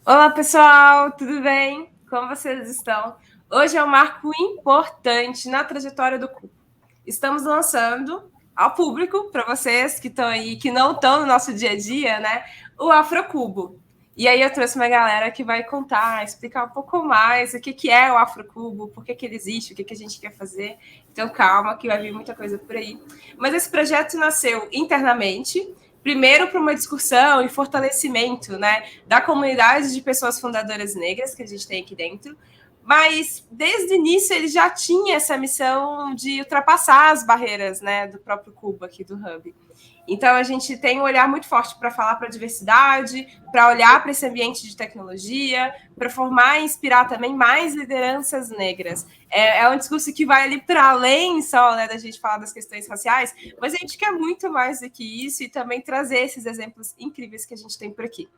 Olá, pessoal, tudo bem? Como vocês estão? Hoje é um marco importante na trajetória do Cubo. Estamos lançando ao público, para vocês que estão aí, que não estão no nosso dia a dia, né, o Afrocubo. E aí eu trouxe uma galera que vai contar, explicar um pouco mais o que é o Afrocubo, por que ele existe, o que a gente quer fazer. Então calma, que vai vir muita coisa por aí. Mas esse projeto nasceu internamente, primeiro para uma discussão e fortalecimento, né, da comunidade de pessoas fundadoras negras que a gente tem aqui dentro, mas desde o início ele já tinha essa missão de ultrapassar as barreiras, né, do próprio Cubo aqui do Hub. Então a gente tem um olhar muito forte para falar para a diversidade, para olhar para esse ambiente de tecnologia, para formar e inspirar também mais lideranças negras. É um discurso que vai ali para além só, né, da gente falar das questões raciais, mas a gente quer muito mais do que isso e também trazer esses exemplos incríveis que a gente tem por aqui.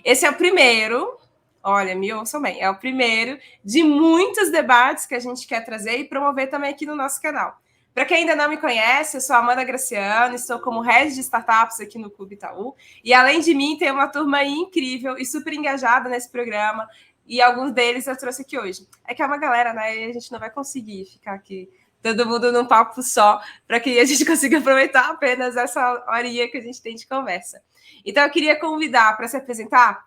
Esse é o primeiro. Olha, me ouçam bem, é o primeiro de muitos debates que a gente quer trazer e promover também aqui no nosso canal. Para quem ainda não me conhece, eu sou a Amanda Graciano, estou como head de startups aqui no Clube Itaú. E além de mim, tem uma turma incrível e super engajada nesse programa. E alguns deles eu trouxe aqui hoje. É que é uma galera, né? E a gente não vai conseguir ficar aqui todo mundo num papo só, para que a gente consiga aproveitar apenas essa horinha que a gente tem de conversa. Então, eu queria convidar para se apresentar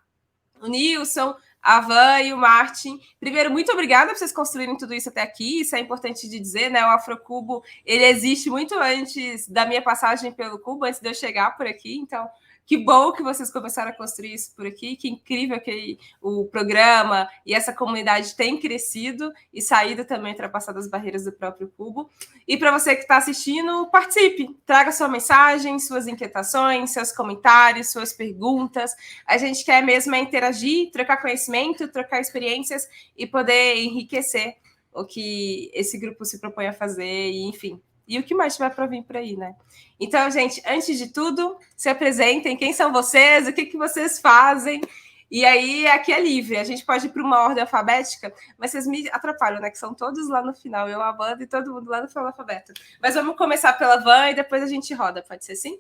o Nilson, a Van e o Martin. Primeiro, muito obrigada por vocês construírem tudo isso até aqui. Isso é importante de dizer, né? O Afrocubo, ele existe muito antes da minha passagem pelo Cubo, antes de eu chegar por aqui. Então, que bom que vocês começaram a construir isso por aqui. Que incrível que o programa e essa comunidade tem crescido e saído também, ultrapassado as barreiras do próprio Cubo. E para você que está assistindo, participe. Traga sua mensagem, suas inquietações, seus comentários, suas perguntas. A gente quer mesmo é interagir, trocar conhecimento, trocar experiências e poder enriquecer o que esse grupo se propõe a fazer, e enfim. E o que mais tiver para vir por aí, né? Então, gente, antes de tudo, se apresentem. Quem são vocês? O que vocês fazem? E aí, aqui é livre. A gente pode ir para uma ordem alfabética, mas vocês me atrapalham, né? Que são todos lá no final. Eu, a Amanda e todo mundo lá no final do alfabeto. Mas vamos começar pela Van e depois a gente roda. Pode ser assim?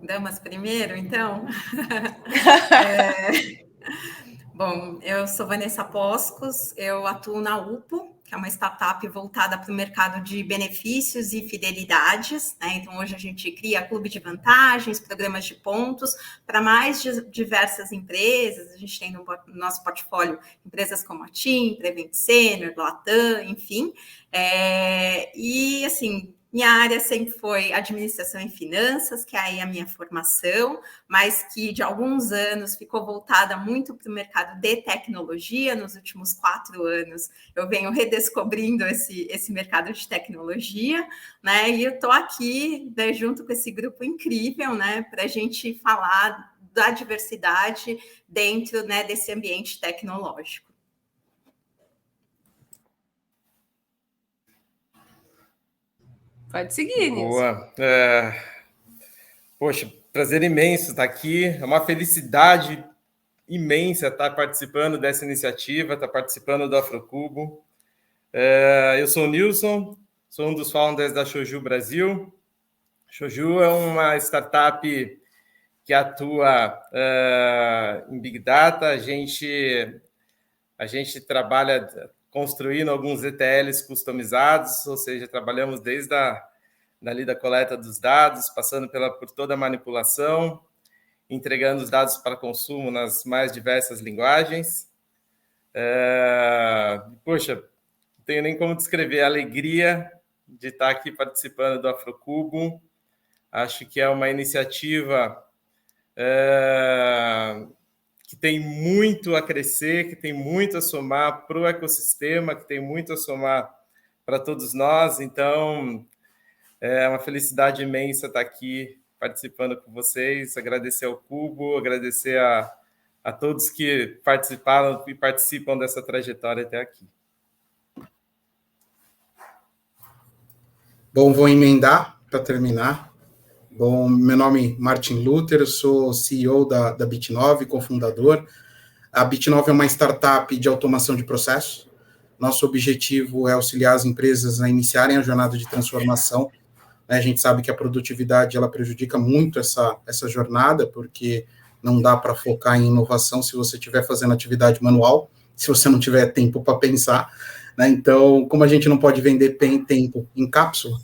Damas primeiro, então. Bom, eu sou Vanessa Poscos, eu atuo na UPO, que é uma startup voltada para o mercado de benefícios e fidelidades, né? Então, hoje a gente cria clube de vantagens, programas de pontos para mais diversas empresas. A gente tem no nosso portfólio empresas como a TIM, Prevent Senior, Latam, enfim. E, assim, minha área sempre foi administração e finanças, que é aí a minha formação, mas que de alguns anos ficou voltada muito para o mercado de tecnologia. Nos últimos 4 anos, eu venho redescobrindo esse mercado de tecnologia, né? E eu estou aqui, né, junto com esse grupo incrível, né, para a gente falar da diversidade dentro, né, desse ambiente tecnológico. Pode seguir, Nilson. Boa. Poxa, prazer imenso estar aqui. É uma felicidade imensa estar participando dessa iniciativa, estar participando do Afrocubo. Eu sou o Nilson, sou um dos founders da Shoju Brasil. Shoju é uma startup que atua em Big Data. A gente trabalha construindo alguns ETLs customizados, ou seja, trabalhamos desde dali da coleta dos dados, passando por toda a manipulação, entregando os dados para consumo nas mais diversas linguagens. Poxa, não tenho nem como descrever a alegria de estar aqui participando do Afrocubo. Acho que é uma iniciativa que tem muito a crescer, que tem muito a somar para o ecossistema, que tem muito a somar para todos nós. Então, é uma felicidade imensa estar aqui participando com vocês, agradecer ao Cubo, agradecer a todos que participaram e participam dessa trajetória até aqui. Bom, vou emendar para terminar. Bom, meu nome é Martin Luther, eu sou CEO da Bit9, cofundador. A Bit9 é uma startup de automação de processos. Nosso objetivo é auxiliar as empresas a iniciarem a jornada de transformação. A gente sabe que a produtividade ela prejudica muito essa jornada, porque Não dá para focar em inovação se você estiver fazendo atividade manual, se você não tiver tempo para pensar, né? Então, como a gente não pode vender tempo em cápsula,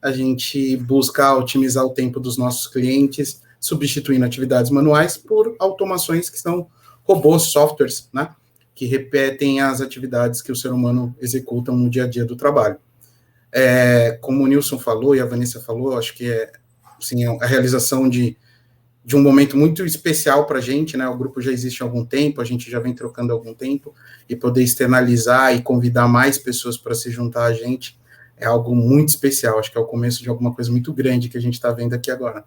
a gente busca otimizar o tempo dos nossos clientes, substituindo atividades manuais por automações que são robôs, softwares, né? Que repetem as atividades que o ser humano executa no dia a dia do trabalho. Como o Nilson falou e a Vanessa falou, acho que assim, a realização de um momento muito especial para a gente, né? O grupo já existe há algum tempo, a gente já vem trocando há algum tempo, e poder externalizar e convidar mais pessoas para se juntar a gente é algo muito especial. Acho que é o começo de alguma coisa muito grande que a gente está vendo aqui agora.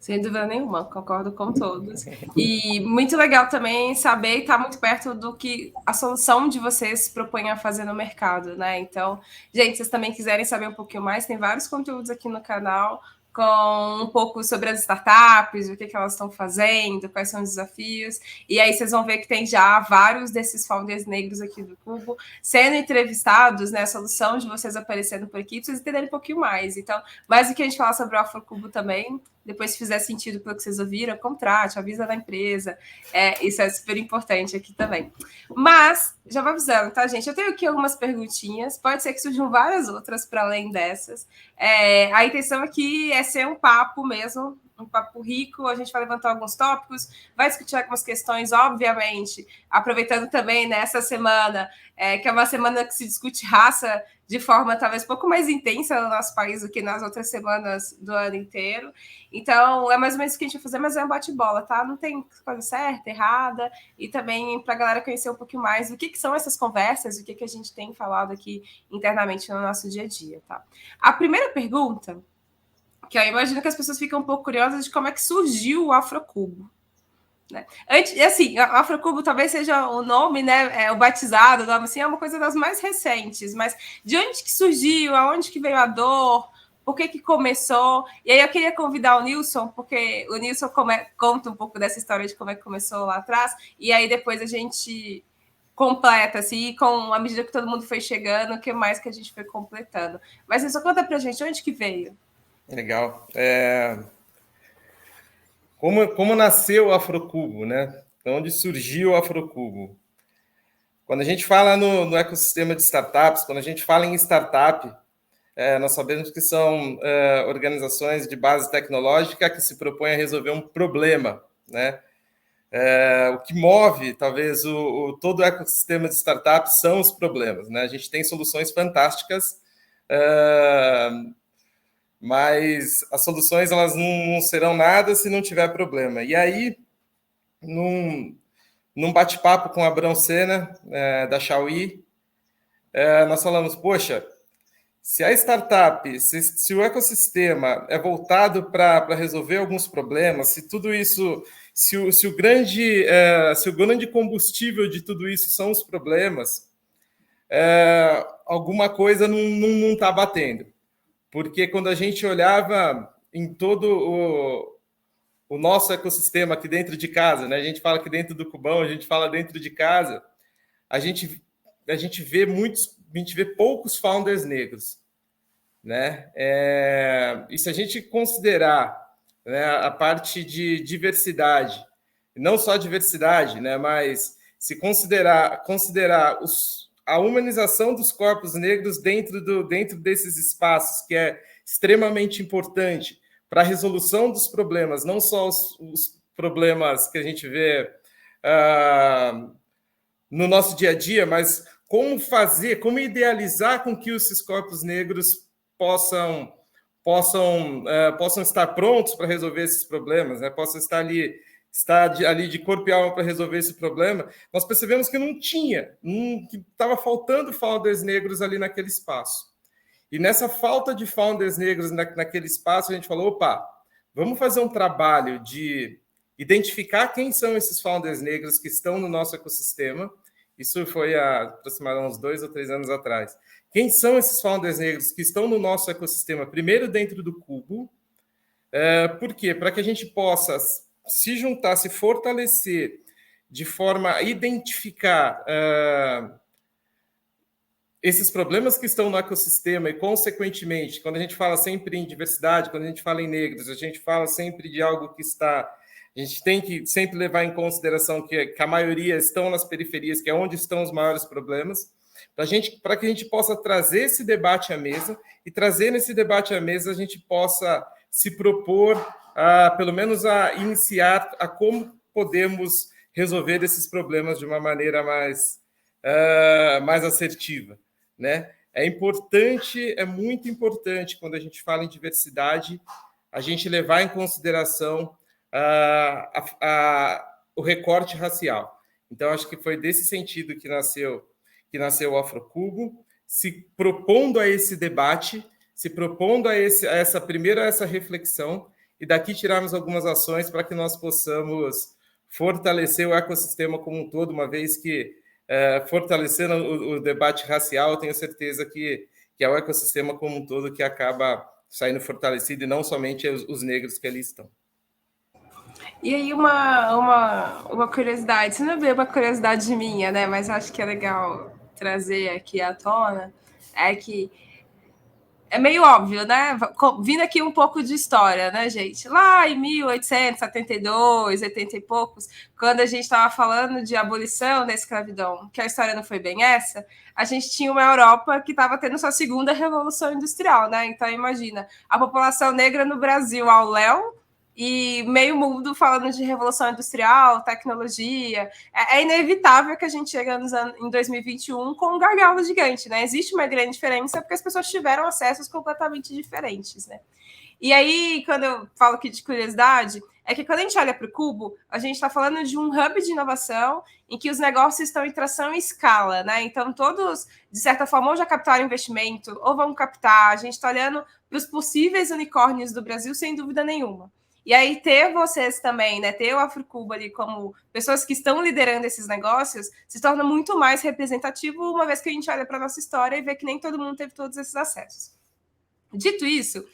Sem dúvida nenhuma, concordo com todos. E muito legal também saber e estar muito perto do que a solução de vocês se propõe a fazer no mercado, né? Então, gente, se vocês também quiserem saber um pouquinho mais, tem vários conteúdos aqui no canal com um pouco sobre as startups, o que elas estão fazendo, quais são os desafios. E aí vocês vão ver que tem já vários desses founders negros aqui do Cubo sendo entrevistados, né? A solução de vocês aparecendo por aqui, para vocês entenderem um pouquinho mais. Então, mais do que a gente falar sobre o Afrocubo também, depois, se fizer sentido pelo que vocês ouviram, contrate, avisa da empresa. Isso é super importante aqui também. Mas, já vou avisando, tá, gente? Eu tenho aqui algumas perguntinhas. Pode ser que surjam várias outras para além dessas. A intenção aqui é ser um papo mesmo, um papo rico. A gente vai levantar alguns tópicos, vai discutir algumas questões, obviamente, aproveitando também nessa semana, que é uma semana que se discute raça de forma talvez um pouco mais intensa no nosso país do que nas outras semanas do ano inteiro. Então, é mais ou menos o que a gente vai fazer, mas é um bate-bola, tá? Não tem coisa certa, errada, e também para a galera conhecer um pouquinho mais do que são essas conversas, o que a gente tem falado aqui internamente no nosso dia a dia, tá? A primeira pergunta, que eu imagino que as pessoas ficam um pouco curiosas de como é que surgiu o Afrocubo. Né? Assim, o Afrocubo talvez seja o nome, né? O batizado, o nome assim, é uma coisa das mais recentes, mas de onde que surgiu, aonde que veio a dor, por que começou? E aí eu queria convidar o Nilson, porque o Nilson conta um pouco dessa história de como é que começou lá atrás, e aí depois a gente completa, assim, com a medida que todo mundo foi chegando, o que mais que a gente foi completando. Mas Nilson, conta pra gente, onde que veio? Legal. Como nasceu o Afrocubo, né? Então, onde surgiu o Afrocubo? Quando a gente fala no ecossistema de startups, quando a gente fala em startup, nós sabemos que são organizações de base tecnológica que se propõem a resolver um problema, né? O que move, talvez, todo o ecossistema de startups são os problemas, né? A gente tem soluções fantásticas, mas as soluções elas não serão nada se não tiver problema. E aí, num bate-papo com a Abrão Senna, da Xiaoyi, nós falamos, poxa, se a startup, se o ecossistema é voltado para resolver alguns problemas, se tudo isso, se o grande combustível de tudo isso são os problemas, alguma coisa não está batendo. Porque quando a gente olhava em todo o nosso ecossistema aqui dentro de casa, né? A gente fala aqui dentro do Cubão, a gente fala dentro de casa, a gente vê poucos founders negros, né? E se a gente considerar, né, a parte de diversidade, não só diversidade, né, mas se considerar a humanização dos corpos negros dentro desses espaços, que é extremamente importante para a resolução dos problemas, não só os problemas que a gente vê no nosso dia a dia, mas como idealizar com que esses corpos negros possam estar prontos para resolver esses problemas, né? Possam estar ali de corpo e alma para resolver esse problema. Nós percebemos que não tinha, que estava faltando founders negros ali naquele espaço. E nessa falta de founders negros naquele espaço, a gente falou, opa, vamos fazer um trabalho de identificar quem são esses founders negros que estão no nosso ecossistema. Isso foi aproximadamente uns 2 ou 3 anos atrás. Quem são esses founders negros que estão no nosso ecossistema, primeiro dentro do Cubo? Por quê? Para que a gente possa se juntar, se fortalecer de forma a identificar esses problemas que estão no ecossistema e, consequentemente, quando a gente fala sempre em diversidade, quando a gente fala em negros, a gente fala sempre de algo que está... A gente tem que sempre levar em consideração que a maioria estão nas periferias, que é onde estão os maiores problemas, para que a gente possa trazer esse debate à mesa, e trazer nesse debate à mesa a gente possa se propor, pelo menos, a iniciar a como podemos resolver esses problemas de uma maneira mais assertiva, né? É importante, é muito importante, quando a gente fala em diversidade, a gente levar em consideração o recorte racial. Então, acho que foi desse sentido que nasceu o Afrocubo, se propondo a esse debate, se propondo a essa reflexão, e daqui tirarmos algumas ações para que nós possamos fortalecer o ecossistema como um todo, uma vez que, fortalecendo o debate racial, eu tenho certeza que é o ecossistema como um todo que acaba saindo fortalecido, e não somente os negros que ali estão. E aí, uma curiosidade, isso não é bem uma curiosidade minha, né? Mas acho que é legal trazer aqui à tona, é que é meio óbvio, né? Vindo aqui um pouco de história, né, gente? Lá em 1872, 80 e poucos, quando a gente estava falando de abolição da escravidão, que a história não foi bem essa, a gente tinha uma Europa que estava tendo sua segunda revolução industrial, né? Então, imagina, a população negra no Brasil ao léu, e meio mundo falando de revolução industrial, tecnologia. É inevitável que a gente chegue em 2021 com um gargalo gigante, né? Existe uma grande diferença porque as pessoas tiveram acessos completamente diferentes, né? E aí, quando eu falo aqui de curiosidade, é que quando a gente olha para o Cubo, a gente está falando de um hub de inovação em que os negócios estão em tração em escala, né? Então, todos, de certa forma, ou já captaram investimento, ou vão captar. A gente está olhando para os possíveis unicórnios do Brasil, sem dúvida nenhuma. E aí ter vocês também, né, ter o Afrocubo ali como pessoas que estão liderando esses negócios, se torna muito mais representativo, uma vez que a gente olha para a nossa história e vê que nem todo mundo teve todos esses acessos. Dito isso,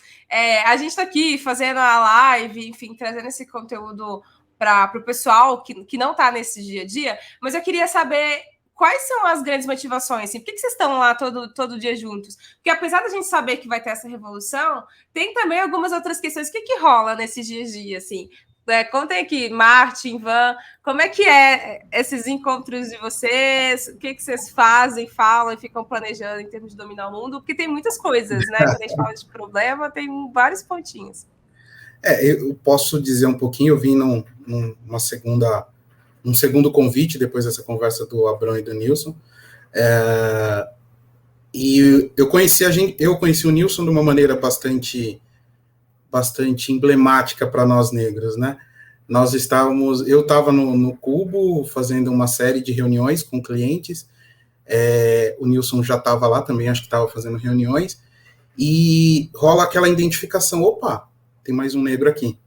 a gente está aqui fazendo a live, enfim, trazendo esse conteúdo para o pessoal que não está nesse dia a dia, mas eu queria saber quais são as grandes motivações? Assim, por que vocês estão lá todo dia juntos? Porque apesar da gente saber que vai ter essa revolução, tem também algumas outras questões. O que rola nesses dia a dia? Assim? Contem aqui, Martin, Van, como é que é esses encontros de vocês? O que vocês fazem, falam e ficam planejando em termos de dominar o mundo? Porque tem muitas coisas, né? Quando a gente fala de problema, tem vários pontinhos. Eu posso dizer um pouquinho, eu vim num segundo convite, depois dessa conversa do Abrão e do Nilson, e eu conheci o Nilson de uma maneira bastante emblemática para nós negros, né? Eu estava no Cubo fazendo uma série de reuniões com clientes, o Nilson já estava lá também, acho que estava fazendo reuniões, e rola aquela identificação, opa, tem mais um negro aqui,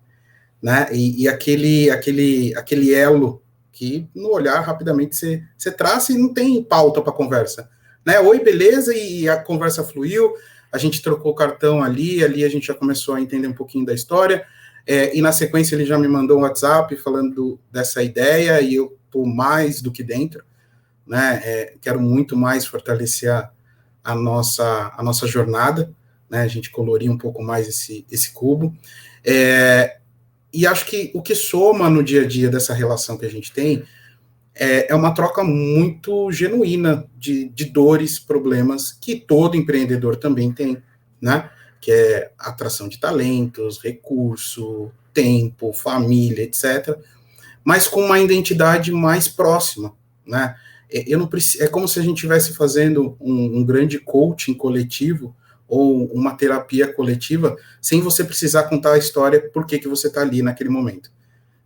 né? E aquele elo que no olhar rapidamente você traça e não tem pauta para conversa, né? Oi, beleza, e a conversa fluiu, a gente trocou o cartão ali a gente já começou a entender um pouquinho da história, e na sequência ele já me mandou um WhatsApp falando dessa ideia, e eu estou mais do que dentro, né? Quero muito mais fortalecer a nossa jornada, né? A gente colorir um pouco mais esse cubo, e acho que o que soma no dia a dia dessa relação que a gente tem é uma troca muito genuína de dores, problemas que todo empreendedor também tem, né? Que é atração de talentos, recurso, tempo, família, etc. Mas com uma identidade mais próxima, né? É como se a gente estivesse fazendo um grande coaching coletivo ou uma terapia coletiva, sem você precisar contar a história por que você está ali naquele momento,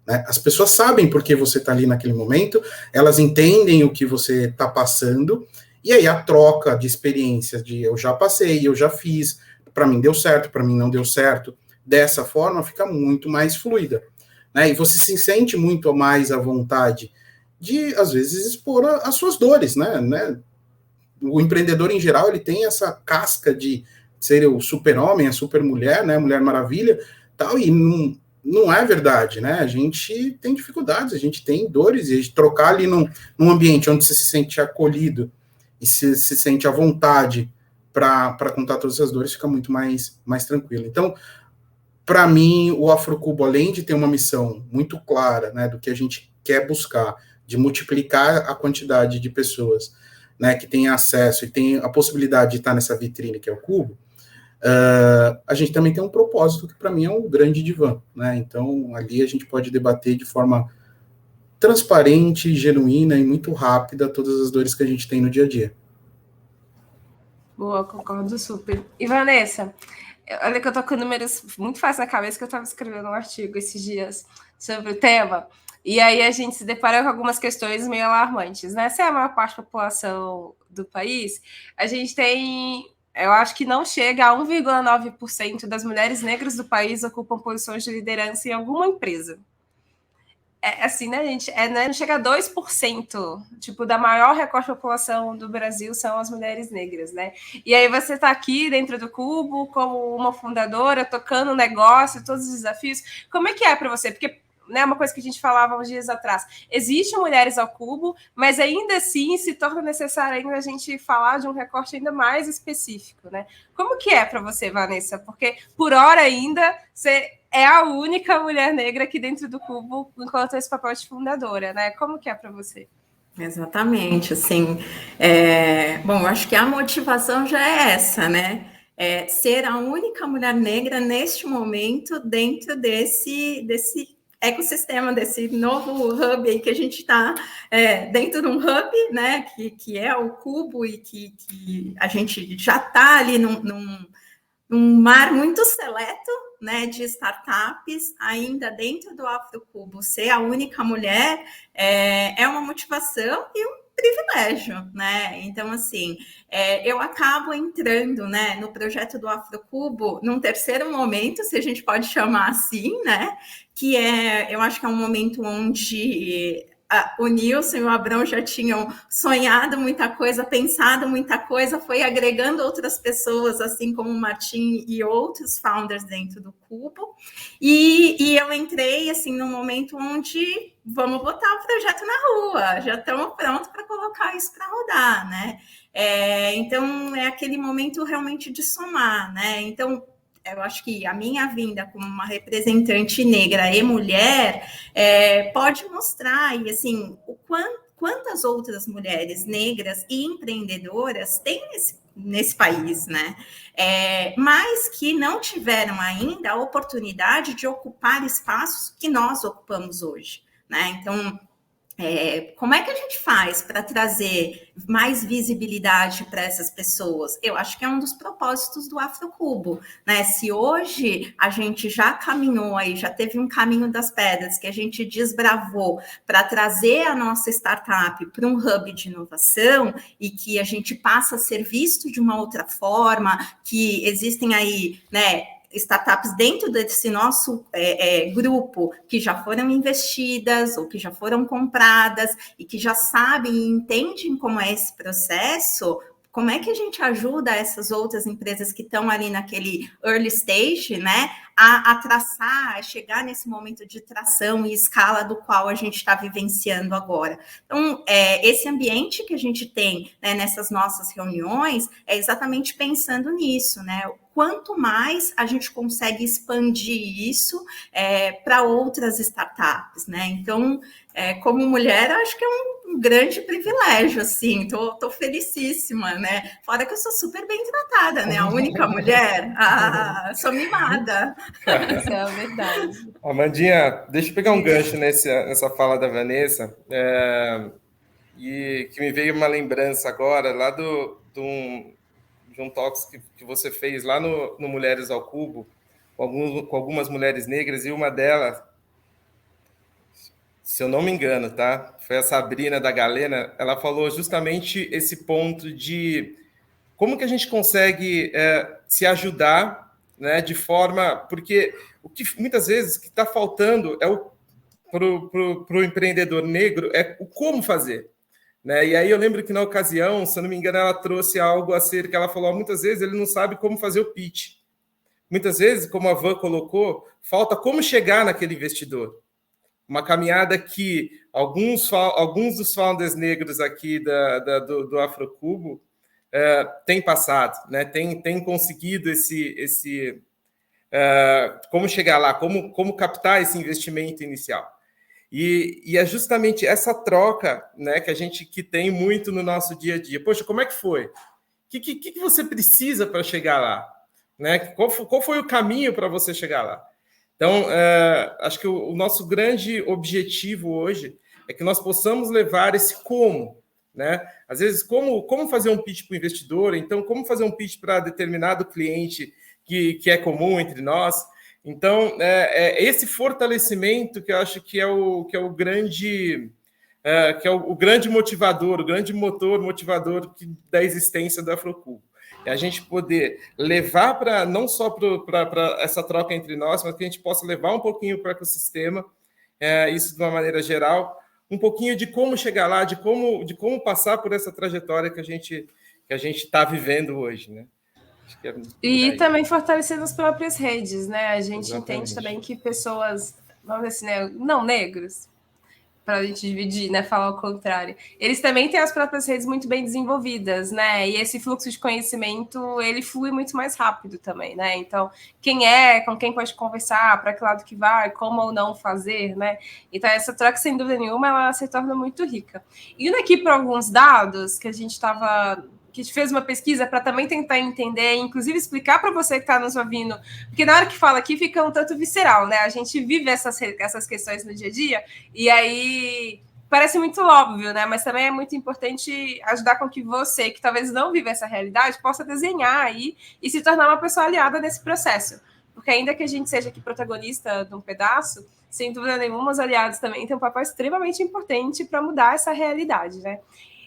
né? As pessoas sabem por que você está ali naquele momento, elas entendem o que você está passando, e aí a troca de experiências de eu já passei, eu já fiz, para mim deu certo, para mim não deu certo, dessa forma fica muito mais fluida, né? E você se sente muito mais à vontade de, às vezes, expor as suas dores, né? O empreendedor, em geral, ele tem essa casca de ser o super-homem, a super-mulher, né, Mulher Maravilha, tal, e não é verdade, né? A gente tem dificuldades, a gente tem dores, e a gente trocar ali num ambiente onde você se sente acolhido e se sente à vontade para contar todas as dores, fica muito mais tranquilo. Então, para mim, o Afrocubo, além de ter uma missão muito clara, né, do que a gente quer buscar, de multiplicar a quantidade de pessoas, né, que têm acesso e têm a possibilidade de estar nessa vitrine que é o Cubo, a gente também tem um propósito que, para mim, é um grande divã, né? Então, ali a gente pode debater de forma transparente, genuína e muito rápida todas as dores que a gente tem no dia a dia. Boa, concordo super. E, Vanessa, olha que eu tô com números muito fáceis na cabeça, que eu estava escrevendo um artigo esses dias sobre o tema, e aí a gente se depara com algumas questões meio alarmantes, né? Se é a maior parte da população do país, a gente tem, eu acho que não chega a 1,9% das mulheres negras do país ocupam posições de liderança em alguma empresa. É assim, né, gente? Né, não chega a 2%, tipo, da maior recorte da população do Brasil são as mulheres negras, né? E aí você está aqui dentro do Cubo como uma fundadora, tocando o negócio, todos os desafios. Como é que é para você? Porque, né, uma coisa que a gente falava uns dias atrás, existem mulheres ao Cubo, mas ainda assim se torna necessário ainda a gente falar de um recorte ainda mais específico, né? Como que é para você, Vanessa? Porque, por hora ainda, você é a única mulher negra aqui dentro do Cubo enquanto esse papel de fundadora, né? Como que é para você? Exatamente, assim, bom, eu acho que a motivação já é essa, né? Ser a única mulher negra neste momento dentro desse ecossistema, desse novo hub aí que a gente está dentro de um hub, né? Que é o Cubo e que a gente já está ali num mar muito seleto, né, de startups, ainda dentro do Afrocubo, ser a única mulher é uma motivação e um privilégio, né? Então, assim, eu acabo entrando, né, no projeto do Afrocubo num terceiro momento, se a gente pode chamar assim, né? Que eu acho que é um momento onde o Nilson e o Abrão já tinham sonhado muita coisa, pensado muita coisa, foi agregando outras pessoas, assim como o Martim e outros founders dentro do Cubo. E eu entrei, assim, num momento onde vamos botar o projeto na rua, já estamos prontos para colocar isso para rodar, né? Então, é aquele momento realmente de somar, né? Então, eu acho que a minha vinda como uma representante negra e mulher pode mostrar, e assim, quantas outras mulheres negras e empreendedoras tem nesse país, né? Mas que não tiveram ainda a oportunidade de ocupar espaços que nós ocupamos hoje, né? Então, como é que a gente faz para trazer mais visibilidade para essas pessoas? Eu acho que é um dos propósitos do Afrocubo, né? Se hoje a gente já caminhou aí, já teve um caminho das pedras que a gente desbravou para trazer a nossa startup para um hub de inovação e que a gente passa a ser visto de uma outra forma, que existem aí, né, startups dentro desse nosso grupo que já foram investidas ou que já foram compradas e que já sabem e entendem como é esse processo, como é que a gente ajuda essas outras empresas que estão ali naquele early stage, né, a traçar, a chegar nesse momento de tração e escala do qual a gente está vivenciando agora. Então, esse ambiente que a gente tem, né, nessas nossas reuniões é exatamente pensando nisso, né? Quanto mais a gente consegue expandir isso para outras startups, né? Então, como mulher, acho que é um grande privilégio, assim, tô felicíssima, né? Fora que eu sou super bem tratada, né? A única mulher, sou mimada. Isso é a verdade. Amandinha, deixa eu pegar um gancho nessa fala da Vanessa, e que me veio uma lembrança agora lá de um talk que você fez lá no Mulheres ao Cubo, com algumas mulheres negras, e uma delas, se eu não me engano, tá? Foi a Sabrina da Galena. Ela falou justamente esse ponto de como que a gente consegue se ajudar, né, de forma... Porque o que muitas vezes que está faltando para o empreendedor negro é o como fazer. Né? E aí eu lembro que na ocasião, se eu não me engano, ela trouxe algo acerca, ela falou, muitas vezes ele não sabe como fazer o pitch. Muitas vezes, como a Van colocou, falta como chegar naquele investidor. uma caminhada que alguns dos founders negros aqui do Afrocubo têm passado, né? Tem conseguido como chegar lá, como captar esse investimento inicial. E é justamente essa troca, né, que a gente tem muito no nosso dia a dia. Poxa, como é que foi? O que você precisa para chegar lá? Né? Qual foi o caminho para você chegar lá? Então, acho que o nosso grande objetivo hoje é que nós possamos levar esse como, né? Às vezes, como fazer um pitch para o investidor, então, como fazer um pitch para determinado cliente que é comum entre nós. Então, esse fortalecimento que eu acho que é o grande... que é o grande motivador, o grande motor motivador da existência da Afrocubo. É a gente poder levar não só para essa troca entre nós, mas que a gente possa levar um pouquinho para o ecossistema, isso de uma maneira geral, um pouquinho de como chegar lá, de como passar por essa trajetória que a gente está vivendo hoje, né? Acho que e também fortalecendo as próprias redes, né? A gente Exatamente. entende também que pessoas, vamos dizer assim, né, não negros, para a gente dividir, né? Falar o contrário. Eles também têm as próprias redes muito bem desenvolvidas, né? E esse fluxo de conhecimento, ele flui muito mais rápido também, né? Então, com quem pode conversar, para que lado que vai, como ou não fazer, né? Então, essa troca, sem dúvida nenhuma, ela se torna muito rica. Indo aqui para alguns dados que a gente fez uma pesquisa para também tentar entender, inclusive explicar para você que está nos ouvindo, porque na hora que fala aqui fica um tanto visceral, né? A gente vive essas questões no dia a dia, e aí parece muito óbvio, né? Mas também é muito importante ajudar com que você, que talvez não vive essa realidade, possa desenhar aí e se tornar uma pessoa aliada nesse processo. Porque ainda que a gente seja aqui protagonista de um pedaço, sem dúvida nenhuma, os aliados também têm um papel extremamente importante para mudar essa realidade, né?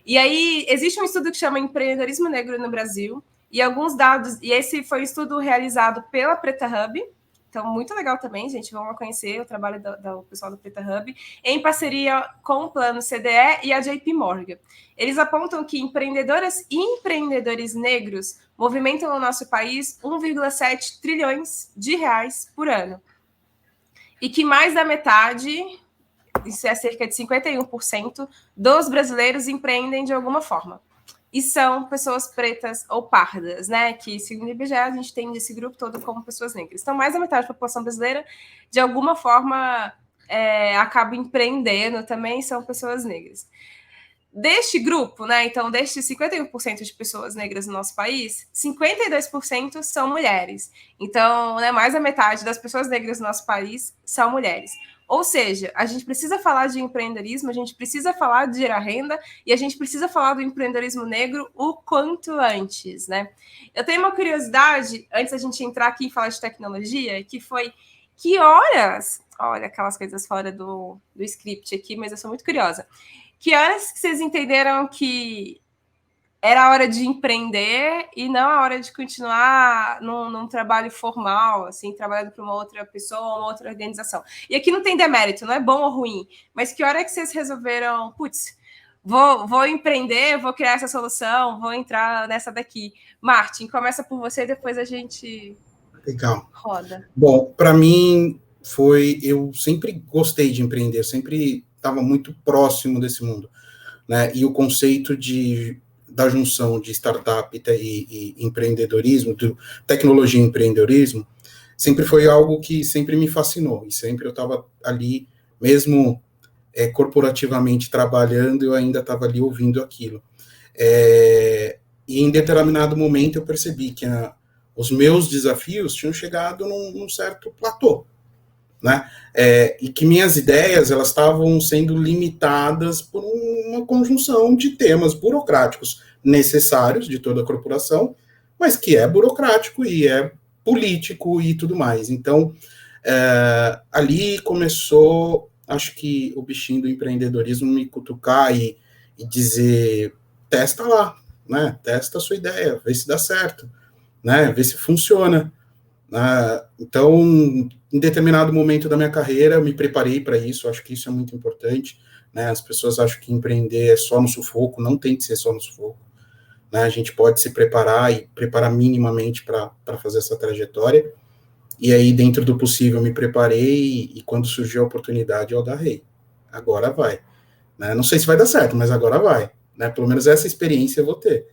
E aí, existe um estudo que chama Empreendedorismo Negro no Brasil, e alguns dados, e esse foi um estudo realizado pela Preta Hub, então muito legal também, gente, vamos conhecer o trabalho do pessoal do Preta Hub, em parceria com o Plano CDE e a JP Morgan. Eles apontam que empreendedoras e empreendedores negros movimentam no nosso país 1,7 trilhões de reais por ano, e que mais da metade... Isso é cerca de 51% dos brasileiros empreendem de alguma forma. E são pessoas pretas ou pardas, né? Que, segundo o IBGE, a gente tem esse grupo todo como pessoas negras. Então, mais da metade da população brasileira, de alguma forma, acaba empreendendo também, são pessoas negras. Deste grupo, né? Então, destes 51% de pessoas negras no nosso país, 52% são mulheres. Então, né, mais da metade das pessoas negras no nosso país são mulheres. Ou seja, a gente precisa falar de empreendedorismo, a gente precisa falar de gerar renda e a gente precisa falar do empreendedorismo negro o quanto antes, né? Eu tenho uma curiosidade, antes da gente entrar aqui e falar de tecnologia, que foi que horas... Olha, aquelas coisas fora do script aqui, mas eu sou muito curiosa. Que horas que vocês entenderam que era a hora de empreender e não a hora de continuar num trabalho formal, assim, trabalhando para uma outra pessoa, uma outra organização? E aqui não tem demérito, não é bom ou ruim, mas que hora que vocês resolveram, putz, vou empreender, vou criar essa solução, vou entrar nessa daqui? Martin, começa por você, depois a gente roda. Bom, para mim eu sempre gostei de empreender, sempre estava muito próximo desse mundo, né? E o conceito da junção de startup e empreendedorismo, de tecnologia e empreendedorismo, sempre foi algo que sempre me fascinou, e sempre eu estava ali, mesmo corporativamente trabalhando, eu ainda estava ali ouvindo aquilo. E em determinado momento eu percebi que os meus desafios tinham chegado num certo platô, né? E que minhas ideias elas estavam sendo limitadas por uma conjunção de temas burocráticos necessários de toda a corporação, mas que é burocrático e é político e tudo mais. Então, ali começou, acho que o bichinho do empreendedorismo me cutucar e dizer, testa lá, né? Testa a sua ideia, vê se dá certo, né? Vê se funciona. Então, em determinado momento da minha carreira, eu me preparei para isso, acho que isso é muito importante, né? As pessoas acham que empreender é só no sufoco, não tem que ser só no sufoco, né? A gente pode se preparar e preparar minimamente para fazer essa trajetória, E aí, dentro do possível, me preparei e quando surgiu a oportunidade, eu agarrei. Agora vai. Né? Não sei se vai dar certo, mas agora vai. Né? Pelo menos essa experiência eu vou ter.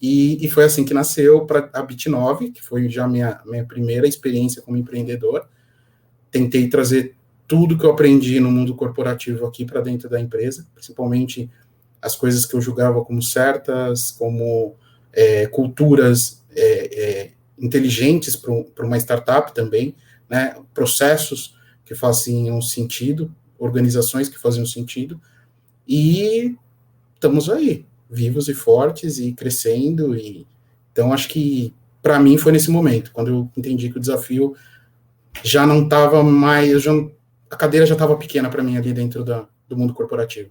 E foi assim que nasceu a Bit9, que foi já minha primeira experiência como empreendedor. Tentei trazer tudo que eu aprendi no mundo corporativo aqui para dentro da empresa, principalmente as coisas que eu julgava como certas, como culturas inteligentes para uma startup também, né? Processos que faziam sentido, organizações que faziam sentido, e estamos aí, vivos e fortes e crescendo. Então, acho que para mim foi nesse momento, quando eu entendi que o desafio já não estava mais, a cadeira já estava pequena para mim ali dentro do mundo corporativo.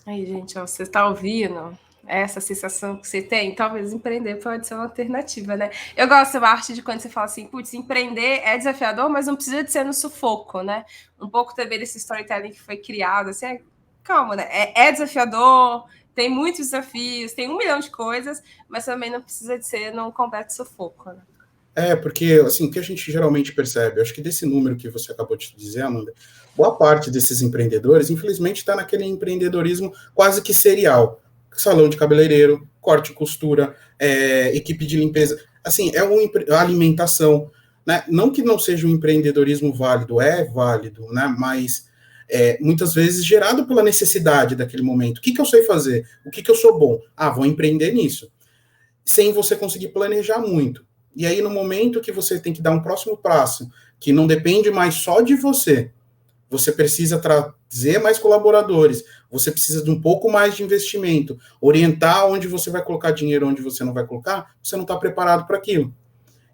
Aí, gente, ó, você está ouvindo essa sensação que você tem? Talvez empreender pode ser uma alternativa, né? Eu gosto da arte de quando você fala assim, putz, empreender é desafiador, mas não precisa de ser no sufoco, né? Um pouco também desse storytelling que foi criado, assim, calma, né? É desafiador, tem muitos desafios, tem 1 milhão de coisas, mas também não precisa de ser num completo sufoco, né? Porque, assim, o que a gente geralmente percebe, eu acho que desse número que você acabou de dizer, Amanda, boa parte desses empreendedores, infelizmente, está naquele empreendedorismo quase que serial. Salão de cabeleireiro, corte e costura, equipe de limpeza. Assim, alimentação, né? Não que não seja um empreendedorismo válido, é válido, né? Mas muitas vezes gerado pela necessidade daquele momento. O que eu sei fazer? O que eu sou bom? Vou empreender nisso. Sem você conseguir planejar muito. E aí, no momento que você tem que dar um próximo passo, que não depende mais só de você, você precisa trazer mais colaboradores, você precisa de um pouco mais de investimento, orientar onde você vai colocar dinheiro, onde você não vai colocar, você não está preparado para aquilo.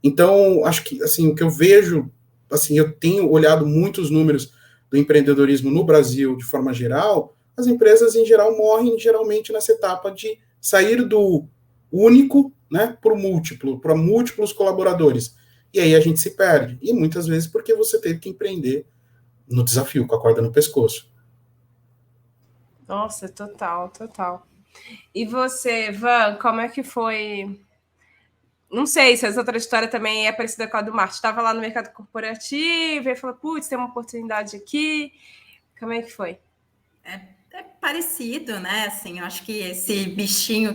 Então, acho que, assim, o que eu vejo, assim, eu tenho olhado muitos números do empreendedorismo no Brasil, de forma geral, as empresas, em geral, morrem geralmente nessa etapa de sair do único, né, para múltiplos colaboradores. E aí a gente se perde. E muitas vezes porque você teve que empreender no desafio, com a corda no pescoço. Nossa, total. E você, Van, como é que foi? Não sei se essa outra história também é parecida com a do Marte. Estava lá no mercado corporativo e falou, putz, tem uma oportunidade aqui. Como é que foi? É parecido, né? Assim, eu acho que esse bichinho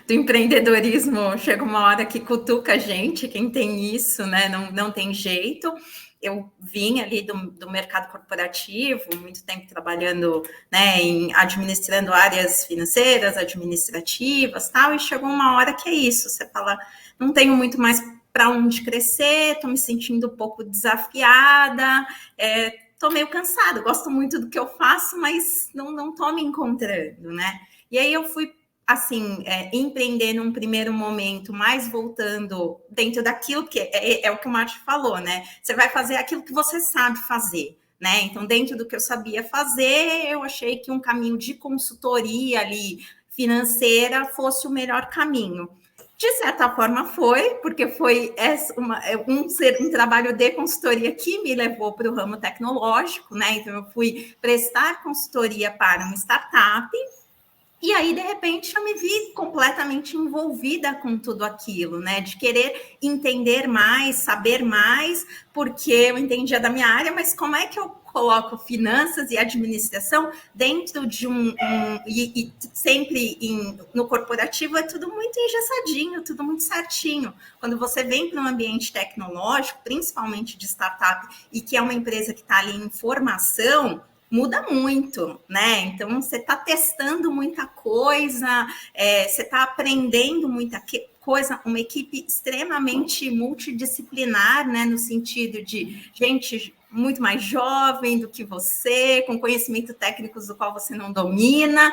do empreendedorismo chega uma hora que cutuca a gente, quem tem isso, né? Não tem jeito. Eu vim ali do mercado corporativo, muito tempo trabalhando, né, administrando áreas financeiras, administrativas, tal, e chegou uma hora que é isso, você fala, não tenho muito mais para onde crescer, estou me sentindo um pouco desafiada, estou meio cansada, gosto muito do que eu faço, mas não estou me encontrando, né? E aí eu fui, assim, empreender num primeiro momento, mais voltando dentro daquilo que é o que o Márcio falou, né? Você vai fazer aquilo que você sabe fazer, né? Então, dentro do que eu sabia fazer, eu achei que um caminho de consultoria ali, financeira, fosse o melhor caminho. De certa forma foi, porque foi um trabalho de consultoria que me levou para o ramo tecnológico, né? Então, eu fui prestar consultoria para uma startup, e aí, de repente, eu me vi completamente envolvida com tudo aquilo, né? De querer entender mais, saber mais, porque eu entendia da minha área, mas como é que eu coloco finanças e administração dentro de e sempre no corporativo é tudo muito engessadinho, tudo muito certinho. Quando você vem para um ambiente tecnológico, principalmente de startup, e que é uma empresa que está ali em formação, muda muito, né? Então, você está testando muita coisa, você está aprendendo muita coisa, uma equipe extremamente multidisciplinar, né? No sentido de gente muito mais jovem do que você, com conhecimento técnicos do qual você não domina,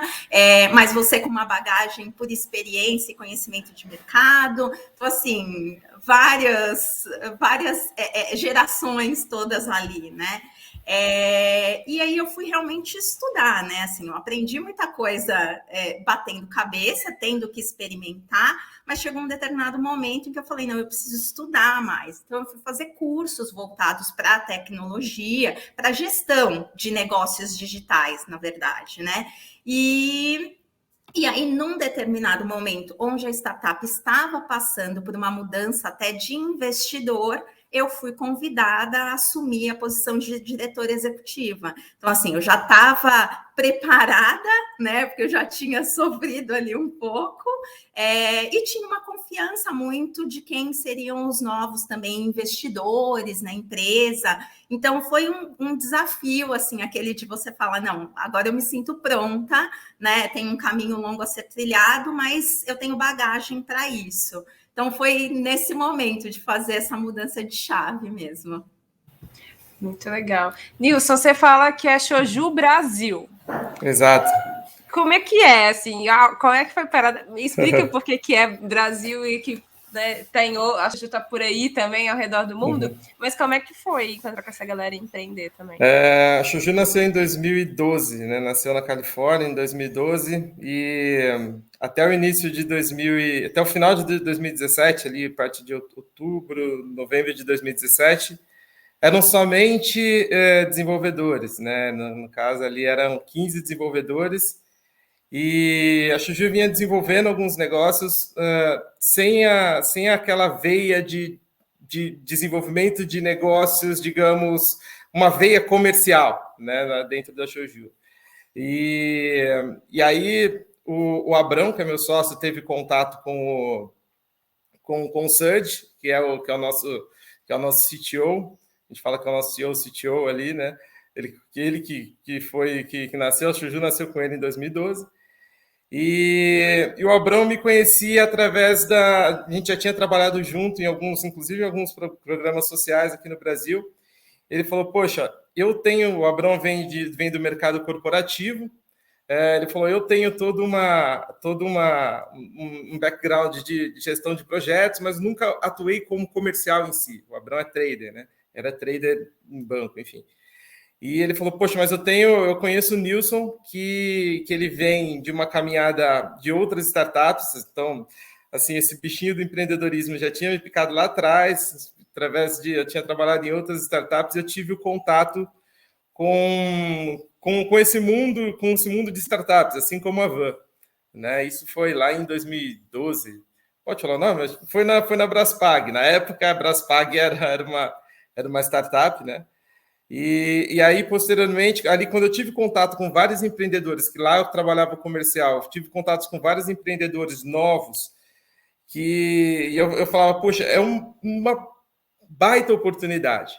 mas você com uma bagagem por experiência e conhecimento de mercado. Então, assim, várias gerações todas ali, né? E aí eu fui realmente estudar, né? Assim, eu aprendi muita coisa batendo cabeça, tendo que experimentar, mas chegou um determinado momento em que eu falei, não, eu preciso estudar mais. Então, eu fui fazer cursos voltados para a tecnologia, para a gestão de negócios digitais, na verdade, né? E aí, num determinado momento, onde a startup estava passando por uma mudança até de investidor, eu fui convidada a assumir a posição de diretora executiva. Então, assim, eu já estava preparada, né, porque eu já tinha sofrido ali um pouco, e tinha uma confiança muito de quem seriam os novos também investidores na empresa. Então, foi um desafio, assim, aquele de você falar, não, agora eu me sinto pronta, né, tem um caminho longo a ser trilhado, mas eu tenho bagagem para isso. Então, foi nesse momento de fazer essa mudança de chave mesmo. Muito legal. Nilson, você fala que é Shoju Brasil. Exato. Como é que é, assim? Como é que foi parada? Me explica por que é Brasil e que, né, tem, acho que está por aí também, ao redor do mundo, mas como é que foi encontrar com essa galera e empreender também? A Shoju nasceu em 2012, né? Nasceu na Califórnia em 2012 e até o início de até o final de 2017, ali, parte de outubro, novembro de 2017, eram somente desenvolvedores, né? No caso ali eram 15 desenvolvedores e a Shoju vinha desenvolvendo alguns negócios sem aquela veia de desenvolvimento de negócios, digamos, uma veia comercial, né, dentro da Shoju. E aí o Abrão, que é meu sócio, teve contato com o Serge, que é o nosso CTO. A gente fala que é o nosso CEO, CTO ali, né? Ele que nasceu, a Shoju nasceu com ele em 2012. E o Abrão me conhecia através a gente já tinha trabalhado junto inclusive em alguns programas sociais aqui no Brasil. Ele falou, poxa, o Abrão vem do mercado corporativo, ele falou, eu tenho um background de gestão de projetos, mas nunca atuei como comercial em si. O Abrão é trader, né? Era trader em banco, enfim. E ele falou, poxa, mas eu conheço o Nilson, que ele vem de uma caminhada de outras startups, então, assim, esse bichinho do empreendedorismo já tinha me picado lá atrás, eu tinha trabalhado em outras startups, eu tive o contato com esse mundo de startups, assim como a Van, né? Isso foi lá em 2012. Pode falar, não, mas foi na Braspag. Na época, a Braspag era uma startup, né? E aí, posteriormente, ali quando eu tive contato com vários empreendedores, que lá eu trabalhava comercial, tive contatos com vários empreendedores novos, que eu falava, poxa, é uma baita oportunidade,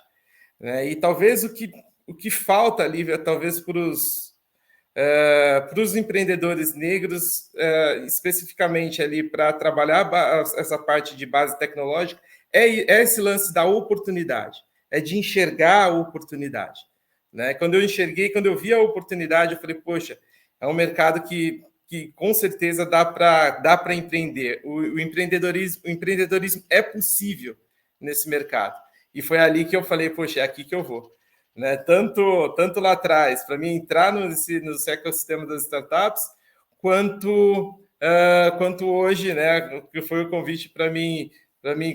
né? E talvez o que falta ali, talvez para os empreendedores negros, especificamente ali para trabalhar essa parte de base tecnológica, é esse lance da oportunidade. É de enxergar a oportunidade, né? Quando eu vi a oportunidade, eu falei, poxa, é um mercado que com certeza dá para empreender. O empreendedorismo é possível nesse mercado. E foi ali que eu falei, poxa, é aqui que eu vou, né? Tanto lá atrás, para mim entrar no ecossistema das startups, quanto hoje, né? Que foi o convite para mim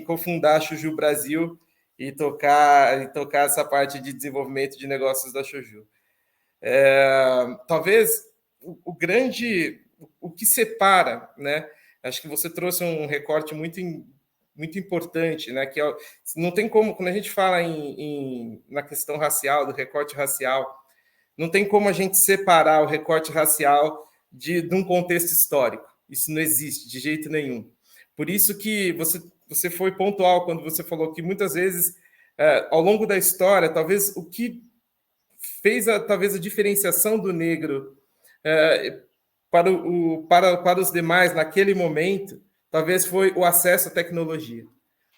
cofundar a Shoju Brasil e tocar essa parte de desenvolvimento de negócios da Shoju. Talvez o que separa, né? Acho que você trouxe um recorte muito importante, né? Que não tem como, quando a gente fala na questão racial, do recorte racial, não tem como a gente separar o recorte racial de um contexto histórico. Isso não existe de jeito nenhum. Por isso que você foi pontual quando você falou que muitas vezes, ao longo da história, talvez o que fez talvez a diferenciação do negro para os demais naquele momento, talvez foi o acesso à tecnologia,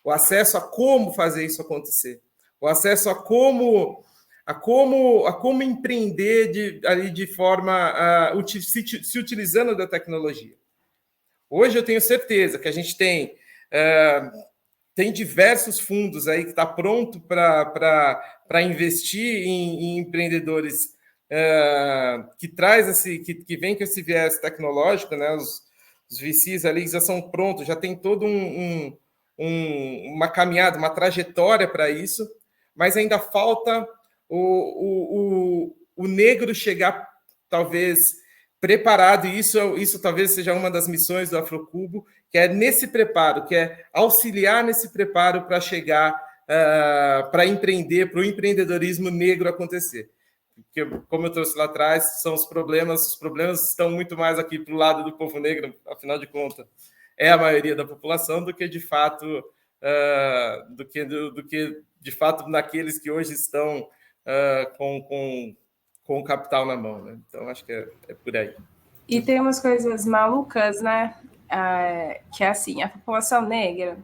o acesso a como fazer isso acontecer, o acesso a como empreender de forma se utilizando da tecnologia. Hoje eu tenho certeza que a gente tem diversos fundos aí que está pronto para investir em empreendedores que vem com esse viés tecnológico, né? Os VCs ali já são prontos, já tem todo uma caminhada, uma trajetória para isso, mas ainda falta o negro chegar, talvez, preparado, e isso talvez seja uma das missões do Afrocubo, que é nesse preparo, que é auxiliar nesse preparo para chegar para empreender, para o empreendedorismo negro acontecer. Porque, como eu trouxe lá atrás, são os problemas estão muito mais aqui para o lado do povo negro, afinal de contas, é a maioria da população, do que de fato, de fato naqueles que hoje estão com o capital na mão, né? Então, acho que é por aí. E tem umas coisas malucas, né? Que é assim, a população negra,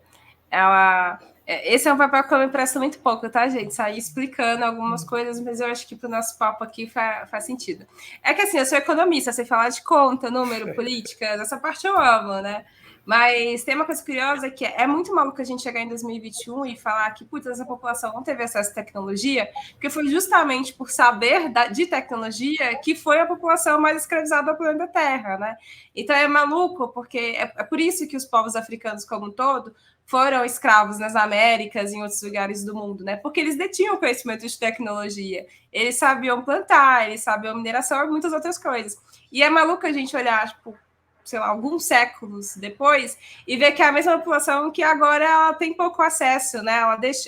esse é um papel que eu me presto muito pouco, tá, gente? Sair explicando algumas coisas, mas eu acho que para o nosso papo aqui faz sentido. É que assim, eu sou economista, sei falar de conta, número, política, essa parte eu amo, né? Mas tem uma coisa curiosa que é muito maluco a gente chegar em 2021 e falar que, putz, essa população não teve acesso à tecnologia, porque foi justamente por saber de tecnologia que foi a população mais escravizada do planeta Terra, né? Então é maluco, porque é por isso que os povos africanos como um todo foram escravos nas Américas e em outros lugares do mundo, né? Porque eles detinham conhecimento de tecnologia, eles sabiam plantar, eles sabiam mineração e muitas outras coisas. E é maluco a gente olhar, tipo, sei lá, alguns séculos depois, e ver que é a mesma população que agora ela tem pouco acesso, né?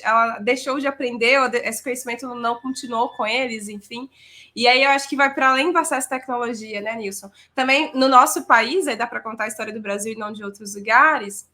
Ela deixou de aprender, esse conhecimento não continuou com eles, enfim. E aí eu acho que vai para além do acesso à tecnologia, né, Nilson? Também no nosso país, aí dá para contar a história do Brasil e não de outros lugares,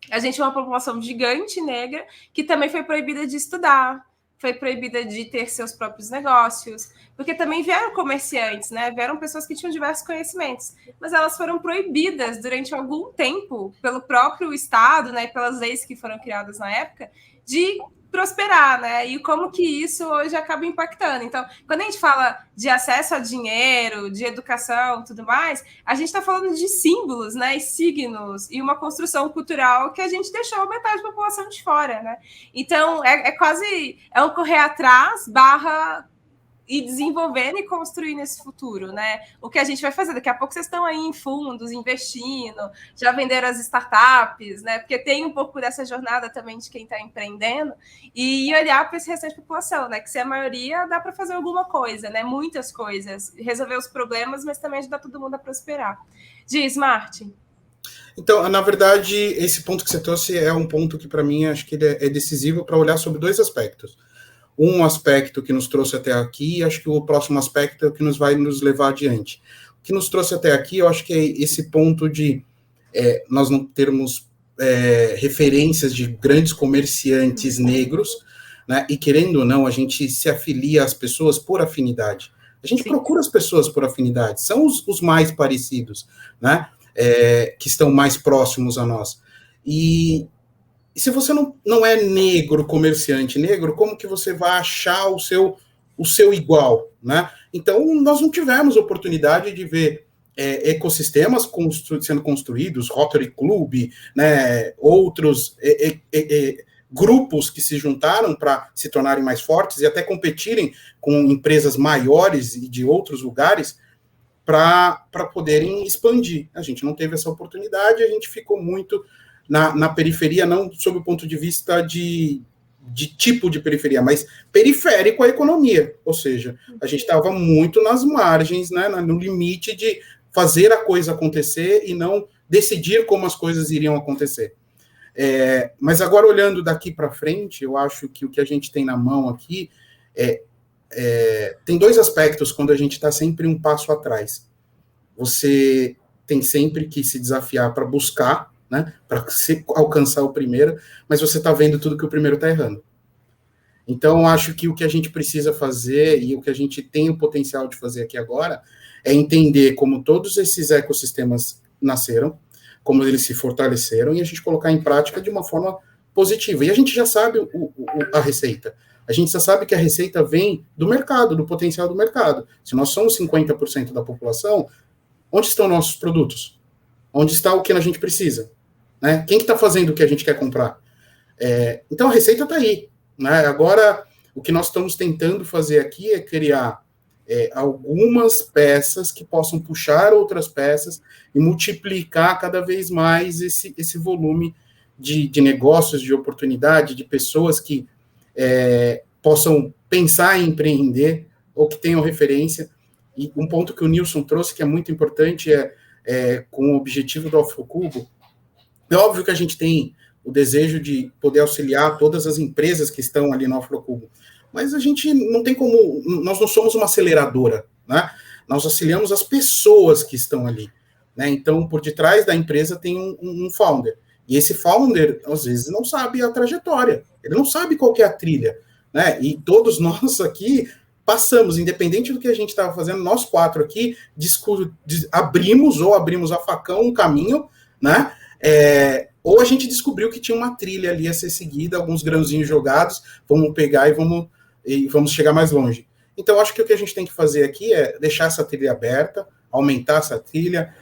a gente é uma população gigante negra que também foi proibida de estudar, foi proibida de ter seus próprios negócios, porque também vieram comerciantes, né? Vieram pessoas que tinham diversos conhecimentos, mas elas foram proibidas durante algum tempo pelo próprio Estado, né, e pelas leis que foram criadas na época, de prosperar, né? E como que isso hoje acaba impactando. Então, quando a gente fala de acesso a dinheiro, de educação, tudo mais, a gente está falando de símbolos, né? E signos e uma construção cultural que a gente deixou metade da população de fora, né? Então, quase um correr atrás / e desenvolvendo e construindo esse futuro, né? O que a gente vai fazer? Daqui a pouco vocês estão aí em fundos, investindo, já venderam as startups, né? Porque tem um pouco dessa jornada também de quem está empreendendo e olhar para esse restante da população, né? Que se a maioria dá para fazer alguma coisa, né? Muitas coisas, resolver os problemas, mas também ajudar todo mundo a prosperar. Diz, Martin. Então, na verdade, esse ponto que você trouxe é um ponto que, para mim, acho que ele é decisivo para olhar sobre dois aspectos. Um aspecto que nos trouxe até aqui, e acho que o próximo aspecto é o que vai nos levar adiante. O que nos trouxe até aqui, eu acho que é esse ponto de nós não termos referências de grandes comerciantes negros, né, e querendo ou não, a gente se afilia às pessoas por afinidade. A gente procura as pessoas por afinidade, são os mais parecidos, né, que estão mais próximos a nós. E se você não é negro, comerciante negro, como que você vai achar o seu igual, né? Então, nós não tivemos oportunidade de ver ecossistemas sendo construídos, Rotary Club, né, outros grupos que se juntaram para se tornarem mais fortes e até competirem com empresas maiores e de outros lugares para poderem expandir. A gente não teve essa oportunidade, a gente ficou muito na periferia, não sob o ponto de vista de tipo de periferia, mas periférico à economia, ou seja, a gente estava muito nas margens, né, no limite de fazer a coisa acontecer e não decidir como as coisas iriam acontecer. Mas agora, olhando daqui para frente, eu acho que o que a gente tem na mão aqui tem dois aspectos quando a gente está sempre um passo atrás. Você tem sempre que se desafiar para buscar, né, para alcançar o primeiro, mas você está vendo tudo que o primeiro está errando. Então, acho que o que a gente precisa fazer e o que a gente tem o potencial de fazer aqui agora é entender como todos esses ecossistemas nasceram, como eles se fortaleceram e a gente colocar em prática de uma forma positiva. E a gente já sabe a receita. A gente já sabe que a receita vem do mercado, do potencial do mercado. Se nós somos 50% da população, onde estão nossos produtos? Onde está o que a gente precisa? Né? Quem que está fazendo o que a gente quer comprar? Então, a receita está aí. Né? Agora, o que nós estamos tentando fazer aqui é criar algumas peças que possam puxar outras peças e multiplicar cada vez mais esse volume de negócios, de oportunidade, de pessoas que possam pensar em empreender ou que tenham referência. E um ponto que o Nilson trouxe, que é muito importante, com o objetivo do Afrocubo. É óbvio que a gente tem o desejo de poder auxiliar todas as empresas que estão ali no Afrocubo. Mas a gente não tem como, nós não somos uma aceleradora, né? Nós auxiliamos as pessoas que estão ali, né? Então, por detrás da empresa tem um founder. E esse founder, às vezes, não sabe a trajetória, ele não sabe qual que é a trilha, né? E todos nós aqui passamos, independente do que a gente estava fazendo, nós 4 aqui abrimos a facão um caminho, né? Ou a gente descobriu que tinha uma trilha ali a ser seguida, alguns grãozinhos jogados, vamos pegar e vamos chegar mais longe. Então, acho que o que a gente tem que fazer aqui é deixar essa trilha aberta, aumentar essa trilha,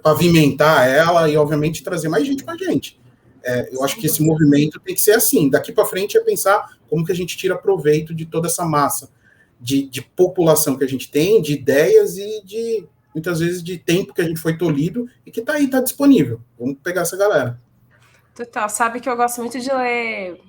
pavimentar ela e, obviamente, trazer mais gente com a gente. Eu acho que esse movimento tem que ser assim. Daqui para frente é pensar como que a gente tira proveito de toda essa massa de população que a gente tem, de ideias e muitas vezes de tempo que a gente foi tolhido e que está aí, está disponível. Vamos pegar essa galera. Total. Sabe que eu gosto muito de ler...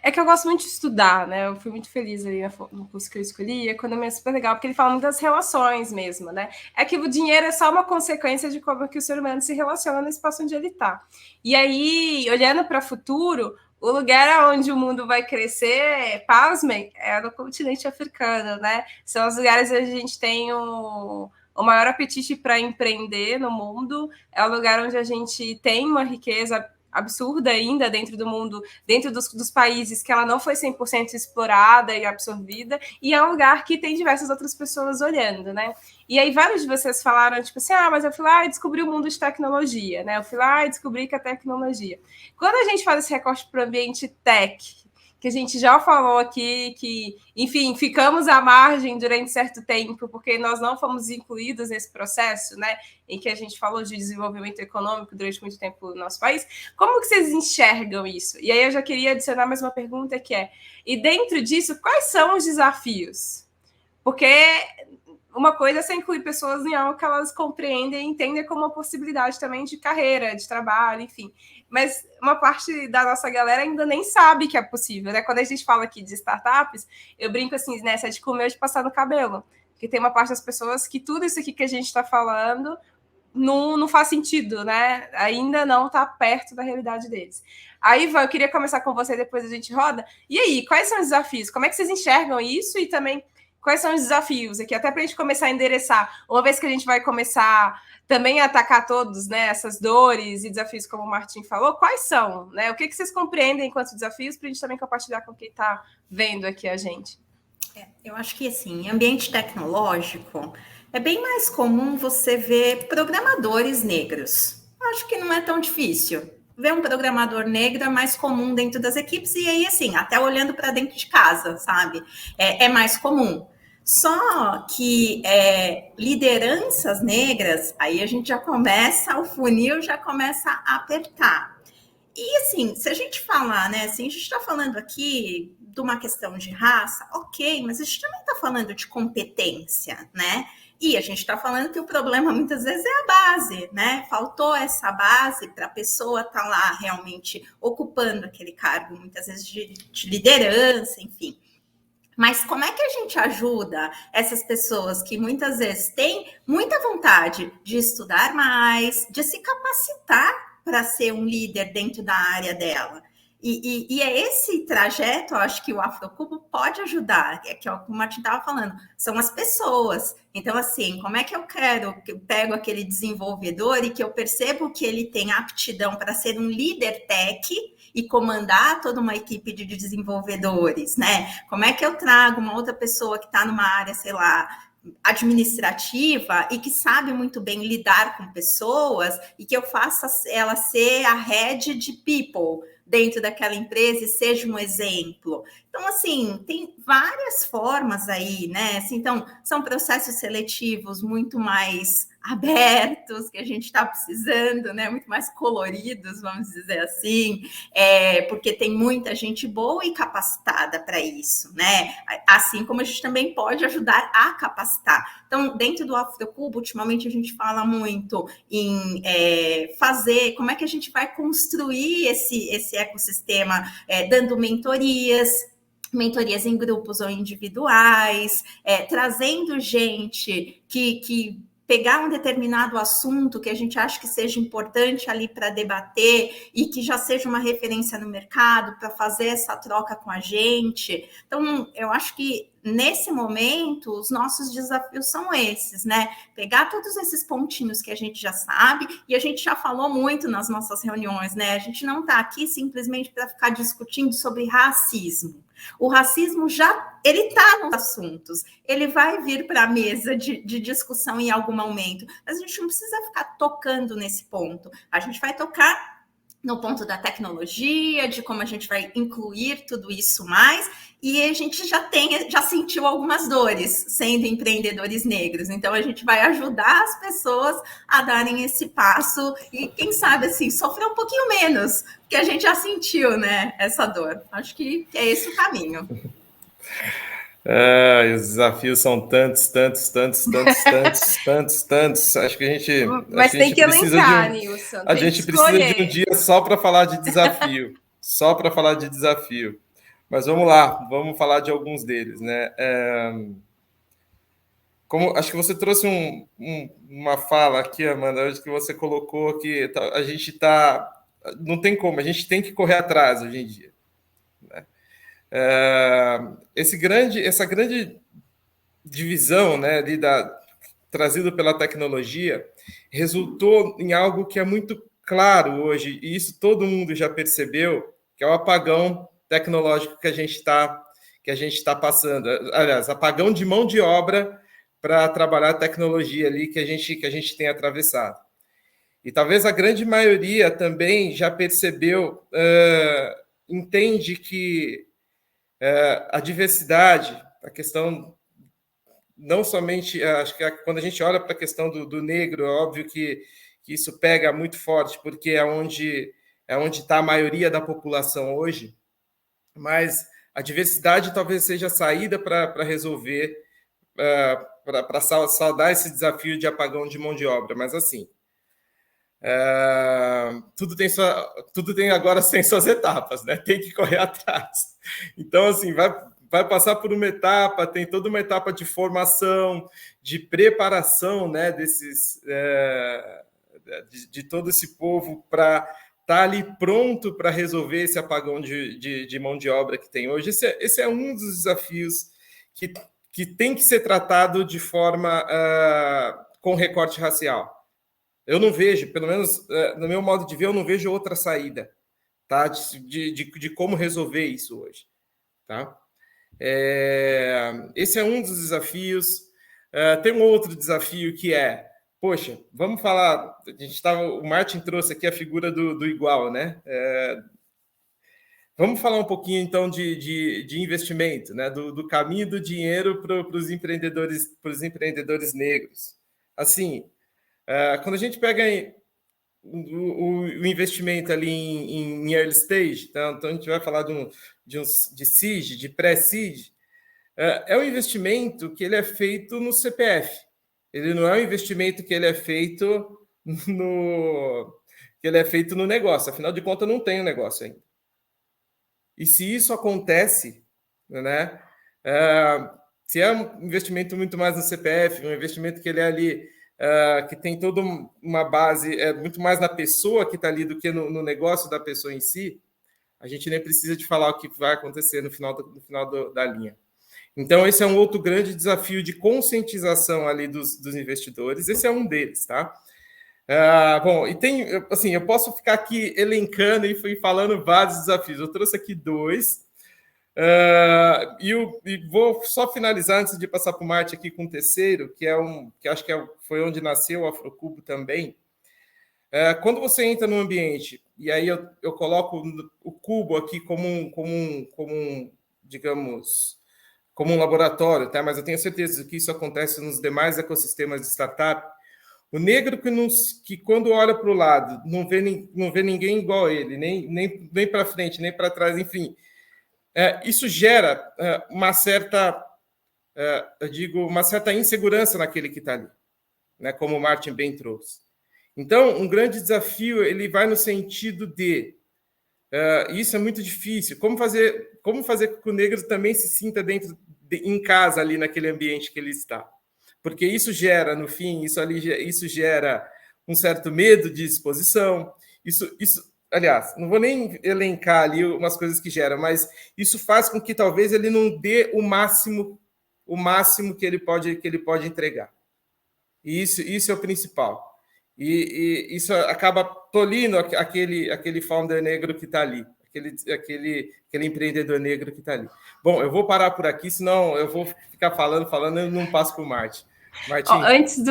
É que eu gosto muito de estudar, né? Eu fui muito feliz ali no curso que eu escolhi, a economia é super legal, porque ele fala muito das relações mesmo, né? É que o dinheiro é só uma consequência de como que o ser humano se relaciona no espaço onde ele está. E aí, olhando para o futuro, o lugar onde o mundo vai crescer, pasmem, é no continente africano, né? São os lugares onde a gente tem o maior apetite para empreender no mundo, é o lugar onde a gente tem uma riqueza absurda ainda dentro do mundo, dentro dos países que ela não foi 100% explorada e absorvida, e é um lugar que tem diversas outras pessoas olhando, né? E aí vários de vocês falaram, tipo assim, mas eu fui lá e descobri o mundo de tecnologia, né? Eu fui lá e descobri que a tecnologia. Quando a gente faz esse recorte para o ambiente tech, que a gente já falou aqui, que, enfim, ficamos à margem durante certo tempo, porque nós não fomos incluídos nesse processo, né, em que a gente falou de desenvolvimento econômico durante muito tempo no nosso país. Como que vocês enxergam isso? E aí eu já queria adicionar mais uma pergunta, que é, e dentro disso, quais são os desafios? Porque uma coisa é você incluir pessoas em algo que elas compreendem e entendem como uma possibilidade também de carreira, de trabalho, enfim. Mas uma parte da nossa galera ainda nem sabe que é possível, né? Quando a gente fala aqui de startups, eu brinco assim, né? É de comer ou de passar no cabelo. Porque tem uma parte das pessoas que tudo isso aqui que a gente está falando não faz sentido, né? Ainda não está perto da realidade deles. Aí, Ivan, eu queria começar com você, depois a gente roda. E aí, quais são os desafios? Como é que vocês enxergam isso? E também, quais são os desafios aqui? Até para a gente começar a endereçar. Uma vez que a gente vai começar também a atacar todos, né, essas dores e desafios, como o Martim falou, quais são? Né? O que vocês compreendem enquanto desafios, para a gente também compartilhar com quem está vendo aqui a gente? Eu acho que, assim, em ambiente tecnológico, é bem mais comum você ver programadores negros. Acho que não é tão difícil. Ver um programador negro é mais comum dentro das equipes, e aí, assim, até olhando para dentro de casa, sabe? É mais comum. Só que lideranças negras, aí a gente já começa, o funil já começa a apertar. E assim, se a gente falar, né, assim, a gente está falando aqui de uma questão de raça, ok, mas a gente também está falando de competência, né? E a gente está falando que o problema muitas vezes é a base, né? Faltou essa base para a pessoa estar lá realmente ocupando aquele cargo, muitas vezes de liderança, enfim. Mas como é que a gente ajuda essas pessoas que muitas vezes têm muita vontade de estudar mais, de se capacitar para ser um líder dentro da área dela? E é esse trajeto, eu acho que o Afrocubo pode ajudar, que é o que o Martim estava falando, são as pessoas. Então, assim, como é que eu pego aquele desenvolvedor e que eu percebo que ele tem aptidão para ser um líder tech e comandar toda uma equipe de desenvolvedores, né? Como é que eu trago uma outra pessoa que está numa área, sei lá, administrativa e que sabe muito bem lidar com pessoas e que eu faça ela ser a head de people dentro daquela empresa e seja um exemplo. Então, assim, tem várias formas aí, né? Assim, então, são processos seletivos muito mais abertos, que a gente está precisando, né? Muito mais coloridos, vamos dizer assim, porque tem muita gente boa e capacitada para isso, né? Assim como a gente também pode ajudar a capacitar. Então, dentro do Afrocubo, ultimamente a gente fala muito em fazer, como é que a gente vai construir esse ecossistema, dando mentorias em grupos ou individuais, trazendo gente que pegar um determinado assunto que a gente acha que seja importante ali para debater e que já seja uma referência no mercado para fazer essa troca com a gente. Então, eu acho que nesse momento os nossos desafios são esses, né? Pegar todos esses pontinhos que a gente já sabe, e a gente já falou muito nas nossas reuniões, né? A gente não está aqui simplesmente para ficar discutindo sobre racismo. O racismo ele está nos assuntos, ele vai vir para a mesa de discussão em algum momento, mas a gente não precisa ficar tocando nesse ponto. A gente vai tocar no ponto da tecnologia, de como a gente vai incluir tudo isso mais, e a gente já sentiu algumas dores sendo empreendedores negros, então a gente vai ajudar as pessoas a darem esse passo e, quem sabe, assim, sofrer um pouquinho menos, porque a gente já sentiu, né, essa dor. Acho que é esse o caminho. Os desafios são tantos. Acho que a gente. Mas tem que elencar, Nilson. A gente precisa de um dia só para falar de desafio. Só para falar de desafio. Mas vamos lá, vamos falar de alguns deles, né? Acho que você trouxe uma fala aqui, Amanda, hoje que você colocou que a gente está. Não tem como, a gente tem que correr atrás hoje em dia. Né? Essa grande divisão, né, ali trazida pela tecnologia resultou em algo que é muito claro hoje, e isso todo mundo já percebeu, que é o apagão tecnológico que a gente está passando. Aliás, apagão de mão de obra para trabalhar a tecnologia ali que a gente tem atravessado. E talvez a grande maioria também já percebeu, entende que a diversidade, a questão, não somente, acho que quando a gente olha para a questão do negro, é óbvio que isso pega muito forte, porque é onde está a maioria da população hoje, mas a diversidade talvez seja a saída para resolver, para saldar esse desafio de apagão de mão de obra, mas assim, tudo tem agora tem suas etapas, né? Tem que correr atrás. Então, assim, vai passar por uma etapa, tem toda uma etapa de formação, de preparação, né? De todo esse povo para estar ali pronto para resolver esse apagão de mão de obra que tem hoje. Esse é um dos desafios que tem que ser tratado de forma com recorte racial. Eu não vejo, pelo menos no meu modo de ver, eu não vejo outra saída, tá? De como resolver isso hoje, tá? Esse é um dos desafios. Tem um outro desafio que poxa, vamos falar. O Martin trouxe aqui a figura do igual, né? Vamos falar um pouquinho então de investimento, né? Do caminho do dinheiro para os empreendedores negros. Assim. Quando a gente pega o investimento ali em early stage, então a gente vai falar de seed, de pré-seed, é um investimento que ele é feito no CPF. Ele não é um investimento que ele é feito no negócio. Afinal de contas, não tem um negócio ainda. E se isso acontece, né? Se é um investimento muito mais no CPF, um investimento que ele é ali que tem toda uma base, muito mais na pessoa que está ali do que no negócio da pessoa em si, a gente nem precisa de falar o que vai acontecer no final da linha. Então, esse é um outro grande desafio de conscientização ali dos investidores. Esse é um deles, tá? Bom, e tem, assim, eu posso ficar aqui elencando e fui falando vários desafios. Eu trouxe aqui 2. E vou só finalizar antes de passar para o Martin aqui com o terceiro, que acho que foi onde nasceu o Afrocubo também. Quando você entra no ambiente, e aí eu coloco o cubo aqui digamos, como um laboratório, tá? Mas eu tenho certeza que isso acontece nos demais ecossistemas de startup. O negro que quando olha para o lado não vê ninguém igual a ele, nem para frente, nem para trás, enfim. Isso gera uma certa insegurança naquele que está ali, né? Como o Martin bem trouxe. Então, um grande desafio ele vai no sentido de isso é muito difícil. Como fazer com que o negro também se sinta em casa ali naquele ambiente que ele está? porque isso gera, no fim, isso gera um certo medo de exposição, isso, aliás, não vou nem elencar ali umas coisas que geram, mas isso faz com que talvez ele não dê o máximo que ele pode entregar. E isso é o principal. E isso acaba tolindo aquele founder negro que está ali, aquele empreendedor negro que está ali. Bom, eu vou parar por aqui, senão eu vou ficar falando e não passo para o Martin. Antes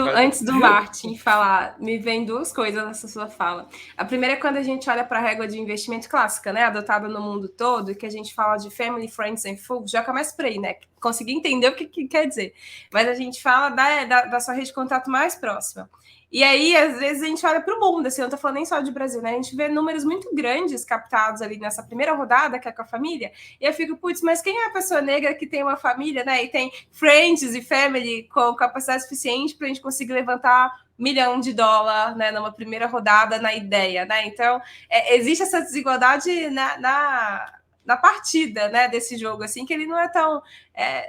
do Martin falar, me vem duas coisas nessa sua fala. A primeira é quando a gente olha para a régua de investimento clássica, né, adotada no mundo todo, e que a gente fala de family, friends and food, já começa por aí, né? Conseguir entender o que quer dizer. Mas a gente fala da sua rede de contato mais próxima. E aí, às vezes, a gente olha para o mundo, assim, eu não estou falando nem só de Brasil, né? A gente vê números muito grandes captados ali nessa primeira rodada, que é com a família, e eu fico, putz, mas quem é a pessoa negra que tem uma família, né? E tem friends e family com capacidade suficiente para a gente conseguir levantar $1 milhão, né? Numa primeira rodada na ideia, né? Então, existe essa desigualdade na partida, né, desse jogo, assim, que ele não é tão...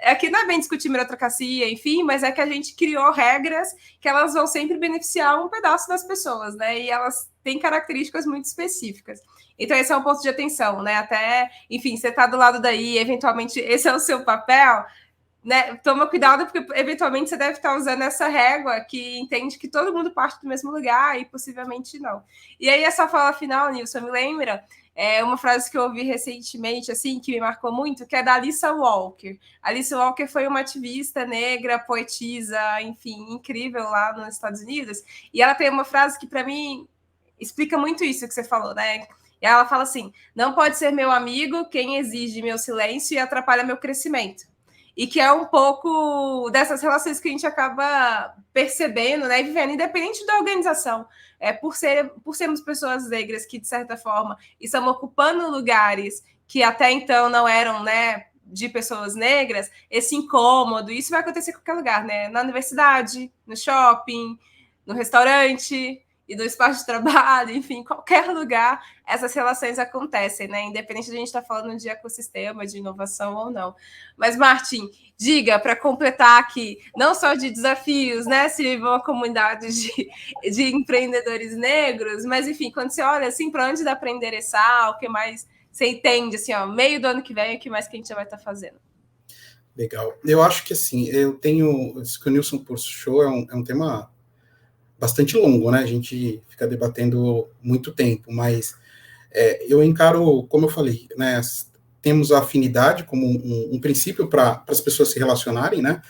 Aqui não é bem discutir meritocracia, enfim, mas é que a gente criou regras que elas vão sempre beneficiar um pedaço das pessoas, né, e elas têm características muito específicas. Então, esse é um ponto de atenção, né, até, enfim, você está do lado daí, eventualmente, esse é o seu papel, né, toma cuidado, porque eventualmente você deve estar usando essa régua que entende que todo mundo parte do mesmo lugar e possivelmente não. E aí, essa fala final, Nilson, me lembra... uma frase que eu ouvi recentemente, assim, que me marcou muito, que é da Alissa Walker. Alissa Walker foi uma ativista negra, poetisa, enfim, incrível lá nos Estados Unidos. E ela tem uma frase que, para mim, explica muito isso que você falou, né? E ela fala assim, não pode ser meu amigo quem exige meu silêncio e atrapalha meu crescimento. E que é um pouco dessas relações que a gente acaba percebendo, né, e vivendo, independente da organização. Por sermos pessoas negras que, de certa forma, estão ocupando lugares que até então não eram, né, de pessoas negras, esse incômodo, isso vai acontecer em qualquer lugar, né? Na universidade, no shopping, no restaurante e no espaço de trabalho, enfim, qualquer lugar, essas relações acontecem, né? Independente de a gente estar falando de ecossistema, de inovação ou não. Mas, Martin, diga, para completar aqui, não só de desafios, né? Se vive uma comunidade de empreendedores negros, mas, enfim, quando você olha assim, para onde dá para endereçar, o que mais você entende, assim, ó, meio do ano que vem, o que mais que a gente já vai estar fazendo? Legal. Eu acho que, assim, eu tenho... Isso que o Nilson puxou é um tema bastante longo, né? A gente fica debatendo muito tempo, mas eu encaro, como eu falei, né? Temos a afinidade como um princípio para as pessoas se relacionarem, né?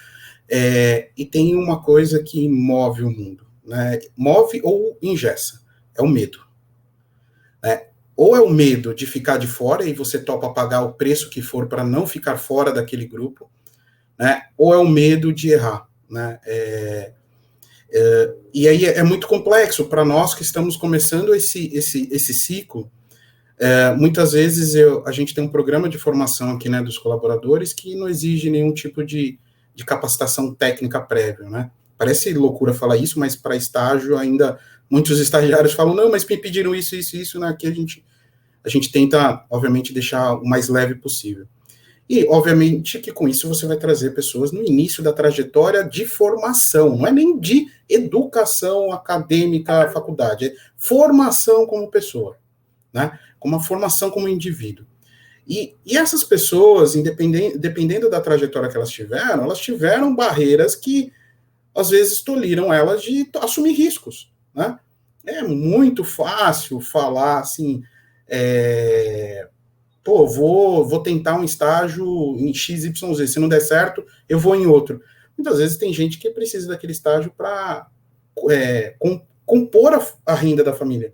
E tem uma coisa que move o mundo, né? Move ou engessa, é o medo. Né? Ou é o medo de ficar de fora e você topa pagar o preço que for para não ficar fora daquele grupo, né? Ou é o medo de errar, né? E aí é muito complexo para nós que estamos começando esse ciclo. Muitas vezes a gente tem um programa de formação aqui, né, dos colaboradores que não exige nenhum tipo de capacitação técnica prévia, né? Parece loucura falar isso, mas para estágio ainda muitos estagiários falam, não, mas me pediram isso, né? Aqui a gente tenta, obviamente, deixar o mais leve possível. E, obviamente, que com isso você vai trazer pessoas no início da trajetória de formação, não é nem de educação acadêmica, faculdade, é formação como pessoa, né? Como uma formação como indivíduo. E essas pessoas, dependendo da trajetória que elas tiveram barreiras que, às vezes, tolhiram elas de assumir riscos, né? É muito fácil falar, assim, vou tentar um estágio em XYZ, se não der certo, eu vou em outro. Muitas vezes tem gente que precisa daquele estágio para compor a renda da família.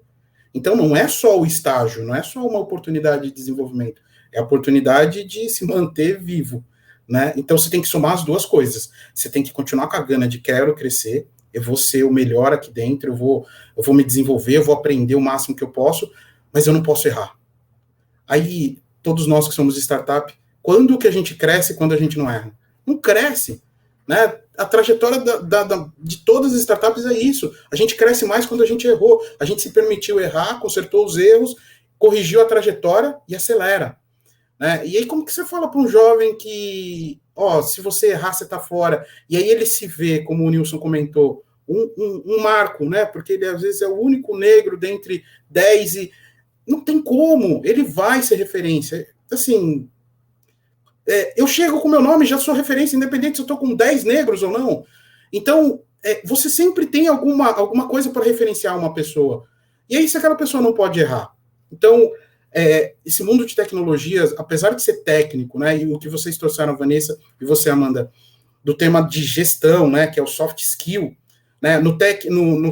Então, não é só o estágio, não é só uma oportunidade de desenvolvimento, é a oportunidade de se manter vivo, né? Então, você tem que somar as duas coisas. Você tem que continuar com a gana de quero crescer, eu vou ser o melhor aqui dentro, eu vou me desenvolver, eu vou aprender o máximo que eu posso, mas eu não posso errar. Aí, todos nós que somos startup, quando que a gente cresce quando a gente não erra? Não cresce, né? A trajetória de todas as startups é isso. A gente cresce mais quando a gente errou. A gente se permitiu errar, consertou os erros, corrigiu a trajetória e acelera. né? E aí, como que você fala para um jovem que, ó, se você errar, você está fora, e aí ele se vê, como o Nilson comentou, um marco, né? Porque ele às vezes é o único negro dentre 10 e não tem como, ele vai ser referência. Assim, eu chego com meu nome, já sou referência, independente se eu estou com 10 negros ou não. Então, você sempre tem alguma coisa para referenciar uma pessoa. E aí, se aquela pessoa não pode errar. Então, esse mundo de tecnologias, apesar de ser técnico, né, e o que vocês trouxeram, Vanessa, e você, Amanda, do tema de gestão, né, que é o soft skill, né, no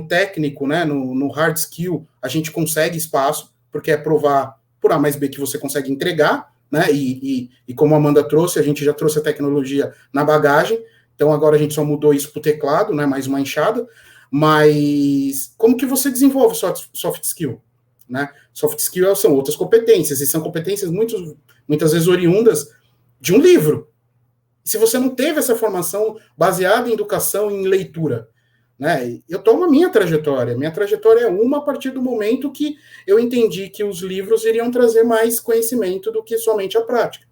técnico, né, no hard skill, a gente consegue espaço, porque é provar por A mais B que você consegue entregar, né, e como a Amanda trouxe, a gente já trouxe a tecnologia na bagagem, então agora a gente só mudou isso para o teclado, né, mais uma enxada, mas como que você desenvolve soft skill? Né? Soft skill são outras competências, e são competências muitas vezes oriundas de um livro. Se você não teve essa formação baseada em educação e em leitura, né? Eu tomo a minha trajetória é uma a partir do momento que eu entendi que os livros iriam trazer mais conhecimento do que somente a prática.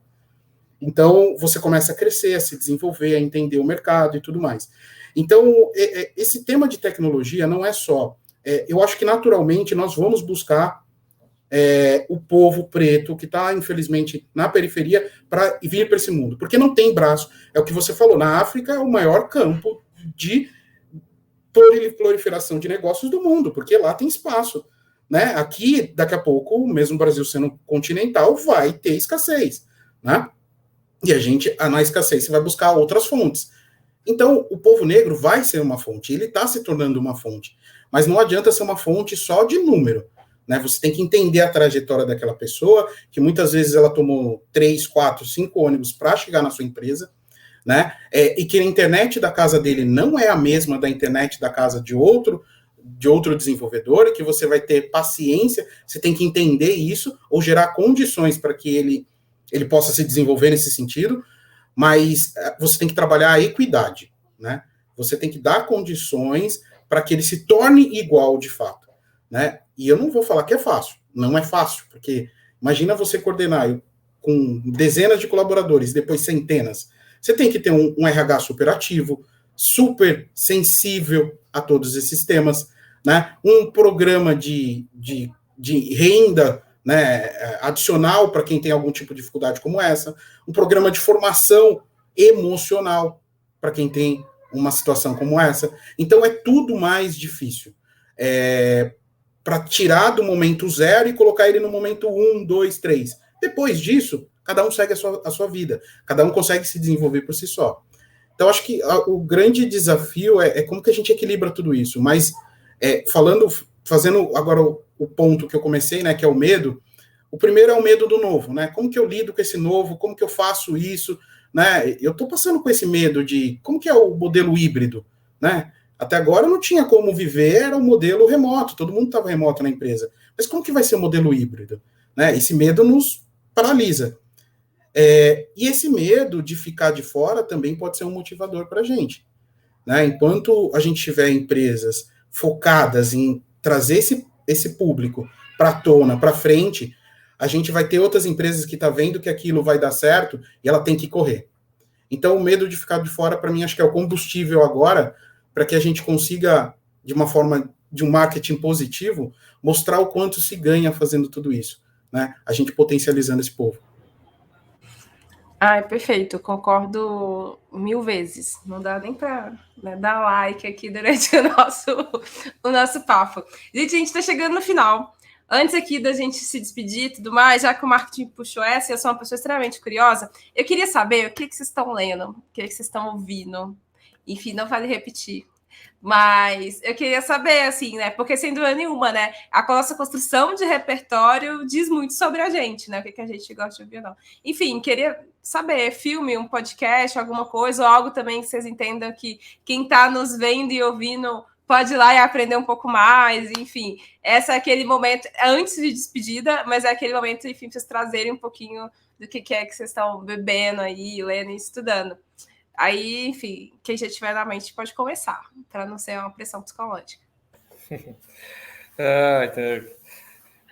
Então, você começa a crescer, a se desenvolver, a entender o mercado e tudo mais. Então, esse tema de tecnologia não é só... eu acho que, naturalmente, nós vamos buscar o povo preto que está, infelizmente, na periferia para vir para esse mundo. Porque não tem braço. É o que você falou. Na África é o maior campo de proliferação de negócios do mundo, porque lá tem espaço. Né? Aqui, daqui a pouco, mesmo o Brasil sendo continental, vai ter escassez. Né? E a gente, na escassez, você vai buscar outras fontes. Então, o povo negro vai ser uma fonte, ele está se tornando uma fonte. Mas não adianta ser uma fonte só de número. Né? Você tem que entender a trajetória daquela pessoa, que muitas vezes ela tomou 3, 4, 5 ônibus para chegar na sua empresa, né? E que a internet da casa dele não é a mesma da internet da casa de outro desenvolvedor, e que você vai ter paciência, você tem que entender isso, ou gerar condições para que ele possa se desenvolver nesse sentido, mas você tem que trabalhar a equidade, né? Você tem que dar condições para que ele se torne igual de fato, né? E eu não vou falar que é fácil, não é fácil, porque imagina você coordenar com dezenas de colaboradores, depois centenas. Você tem que ter um RH super ativo, super sensível a todos esses temas, né? Um programa de renda, né, adicional para quem tem algum tipo de dificuldade como essa, um programa de formação emocional para quem tem uma situação como essa. Então, é tudo mais difícil. Para tirar do momento 0 e colocar ele no momento 1, 2, 3. Depois disso, cada um segue a sua vida. Cada um consegue se desenvolver por si só. Então, acho que o grande desafio é como que a gente equilibra tudo isso. Mas, fazendo agora o ponto que eu comecei, né, que é o medo, o primeiro é o medo do novo, né? Como que eu lido com esse novo? Como que eu faço isso? Né? Eu estou passando com esse medo de como que é o modelo híbrido, né? Até agora não tinha como viver, era o modelo remoto, todo mundo estava remoto na empresa. Mas como que vai ser o modelo híbrido? Né? Esse medo nos paralisa. E esse medo de ficar de fora também pode ser um motivador para a gente. Né? Enquanto a gente tiver empresas focadas em trazer esse público para a tona, para frente, a gente vai ter outras empresas que estão vendo que aquilo vai dar certo e ela tem que correr. Então, o medo de ficar de fora, para mim, acho que é o combustível agora para que a gente consiga, de uma forma de um marketing positivo, mostrar o quanto se ganha fazendo tudo isso, né? A gente potencializando esse povo. Perfeito, concordo 1000 vezes. Não dá nem para dar like aqui durante o nosso papo. Gente, a gente está chegando no final. Antes aqui da gente se despedir e tudo mais, já que o marketing puxou essa, eu sou uma pessoa extremamente curiosa, eu queria saber o que vocês estão lendo, o que vocês estão ouvindo. Enfim, não vale repetir. Mas eu queria saber, assim, né? Porque, sem dúvida nenhuma, né? A nossa construção de repertório diz muito sobre a gente, né? O que a gente gosta de ouvir ou não. Enfim, queria saber, filme, um podcast, alguma coisa, ou algo também que vocês entendam que quem está nos vendo e ouvindo pode ir lá e aprender um pouco mais, enfim. Esse é aquele momento, antes de despedida, mas é aquele momento, enfim, para vocês trazerem um pouquinho do que é que vocês estão bebendo aí, lendo e estudando. Aí, enfim, quem já tiver na mente pode começar, para não ser uma pressão psicológica.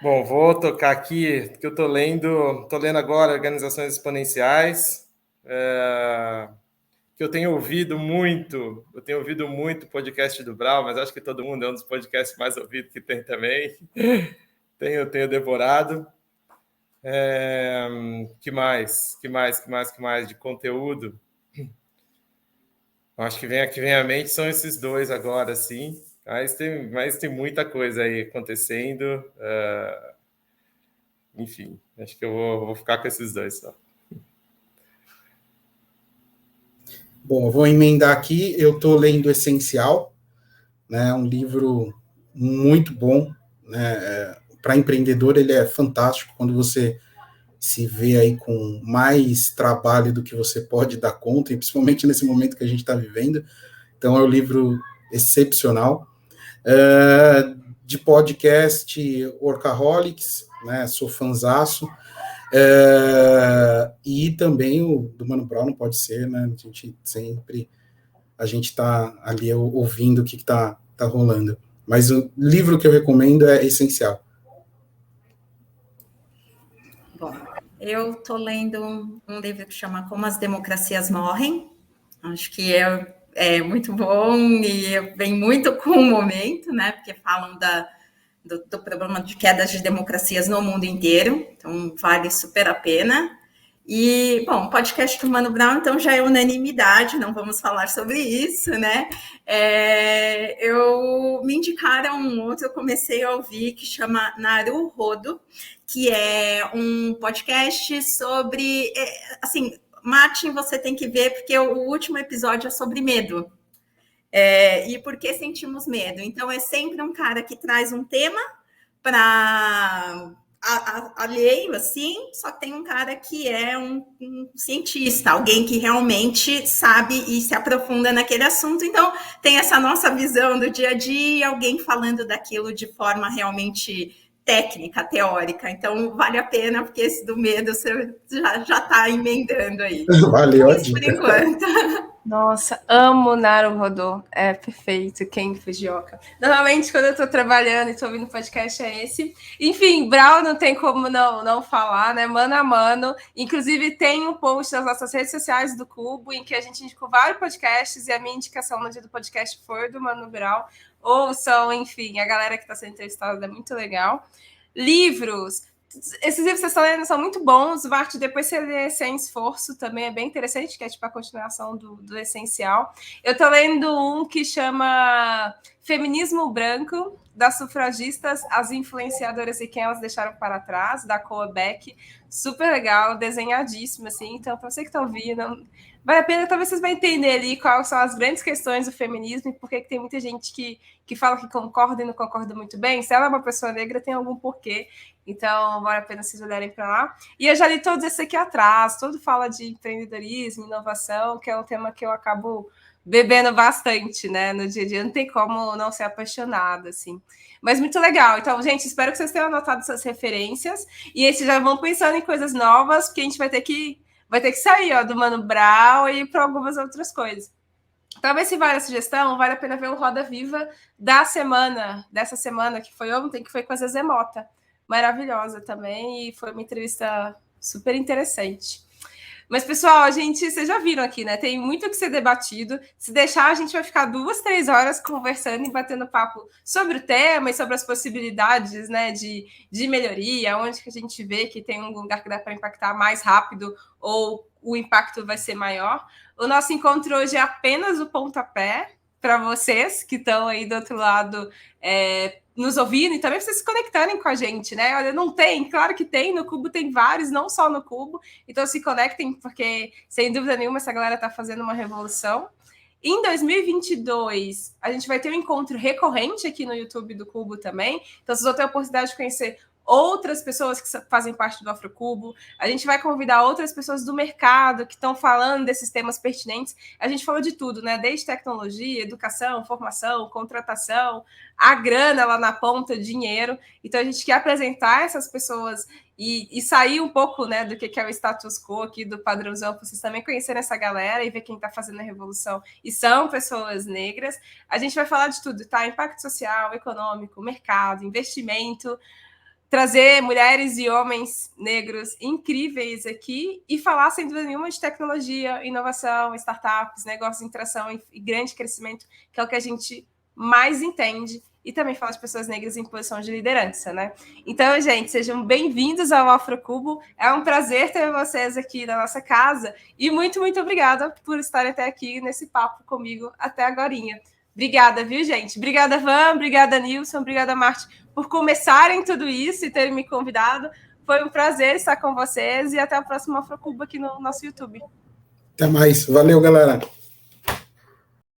Bom, vou tocar aqui, que eu estou lendo agora Organizações Exponenciais, que eu tenho ouvido muito podcast do Brau, mas acho que todo mundo é um dos podcasts mais ouvidos que tem também. tenho devorado. Que mais de conteúdo? Acho que vem à mente são esses dois agora, sim. Mas tem muita coisa aí acontecendo. Enfim, acho que eu vou ficar com esses dois só. Bom, eu vou emendar aqui. Eu estou lendo Essencial, né? Um livro muito bom, né? Para empreendedor, ele é fantástico quando você se vê aí com mais trabalho do que você pode dar conta, e principalmente nesse momento que a gente está vivendo. Então, é um livro excepcional. De podcast, Workaholics, né? Sou fanzaço. E também o do Mano Brown não pode ser, né? A gente está ali ouvindo o que tá rolando. Mas o livro que eu recomendo é Essencial. Bom, eu estou lendo um livro que chama Como as Democracias Morrem. Acho que é muito bom e vem muito com o momento, né? Porque falam do problema de quedas de democracias no mundo inteiro. Então, vale super a pena. E, bom, o podcast do Mano Brown, então, já é unanimidade, não vamos falar sobre isso, né? Me indicaram um outro, eu comecei a ouvir, que chama Naruhodo, que é um podcast sobre, assim, Martin, você tem que ver, porque o último episódio é sobre medo. E por que sentimos medo? Então, é sempre um cara que traz um tema para alheio, assim, só que tem um cara que é um cientista, alguém que realmente sabe e se aprofunda naquele assunto. Então, tem essa nossa visão do dia a dia, alguém falando daquilo de forma realmente técnica, teórica. Então, vale a pena, porque esse do medo você já está emendando aí. Valeu a Por dica. enquanto. Nossa, amo Naruhodo. É perfeito, Ken Fujioka. Normalmente, quando eu tô trabalhando e tô ouvindo podcast, é esse. Enfim, Brau não tem como não falar, né? Mano a mano. Inclusive, tem um post nas nossas redes sociais do Cubo, em que a gente indicou vários podcasts, e a minha indicação no dia do podcast foi do Mano Brau. Ouçam, enfim, a galera que está sendo entrevistada é muito legal. Livros. Esses livros que vocês estão lendo são muito bons. Marte, depois você lê Sem Esforço, também é bem interessante, que é tipo a continuação do Essencial. Eu estou lendo um que chama Feminismo Branco, das sufragistas, as influenciadoras e quem elas deixaram para trás, da Koa Beck. Super legal, desenhadíssimo, assim. Então, para você que está ouvindo, vale a pena, talvez vocês vão entender ali quais são as grandes questões do feminismo e por que tem muita gente que fala que concorda e não concorda muito bem. Se ela é uma pessoa negra, tem algum porquê. Então, vale a pena vocês olharem para lá. E eu já li todos esses aqui atrás, todo fala de empreendedorismo, inovação, que é um tema que eu acabo bebendo bastante, né? No dia a dia, não tem como não ser apaixonada, assim. Mas muito legal. Então, gente, espero que vocês tenham anotado essas referências e esses já vão pensando em coisas novas, porque a gente vai ter que sair, ó, do Mano Brown e para algumas outras coisas. Talvez se vale a sugestão, vale a pena ver o Roda Viva dessa semana, que foi ontem, que foi com a Zezé Mota. Maravilhosa também, e foi uma entrevista super interessante. Mas, pessoal, vocês já viram aqui, né? Tem muito que ser debatido. Se deixar, a gente vai ficar 2, 3 horas conversando e batendo papo sobre o tema e sobre as possibilidades, né, de melhoria, onde que a gente vê que tem um lugar que dá para impactar mais rápido ou o impacto vai ser maior. O nosso encontro hoje é apenas o pontapé para vocês que estão aí do outro lado nos ouvindo e também vocês se conectarem com a gente, né? Olha, não tem? Claro que tem, no Cubo tem vários, não só no Cubo, então se conectem, porque sem dúvida nenhuma essa galera está fazendo uma revolução. Em 2022, a gente vai ter um encontro recorrente aqui no YouTube do Cubo também, então vocês vão ter a oportunidade de conhecer outras pessoas que fazem parte do Afrocubo. A gente vai convidar outras pessoas do mercado que estão falando desses temas pertinentes. A gente falou de tudo, né? Desde tecnologia, educação, formação, contratação, a grana lá na ponta, dinheiro. Então, a gente quer apresentar essas pessoas e sair um pouco, né, do que é o status quo aqui, do padrãozão, para vocês também conhecerem essa galera e ver quem está fazendo a revolução. E são pessoas negras. A gente vai falar de tudo, tá? Impacto social, econômico, mercado, investimento. trazer mulheres e homens negros incríveis aqui e falar, sem dúvida nenhuma, de tecnologia, inovação, startups, negócios de interação e grande crescimento, que é o que a gente mais entende, e também falar de pessoas negras em posição de liderança, né? Então, gente, sejam bem-vindos ao Afrocubo. É um prazer ter vocês aqui na nossa casa e muito, muito obrigada por estarem até aqui nesse papo comigo até agorinha. Obrigada, viu, gente? Obrigada, Van, obrigada, Nilson, obrigada, Marte, por começarem tudo isso e terem me convidado. Foi um prazer estar com vocês e até o próximo Afrocubo aqui no nosso YouTube. Até mais. Valeu, galera.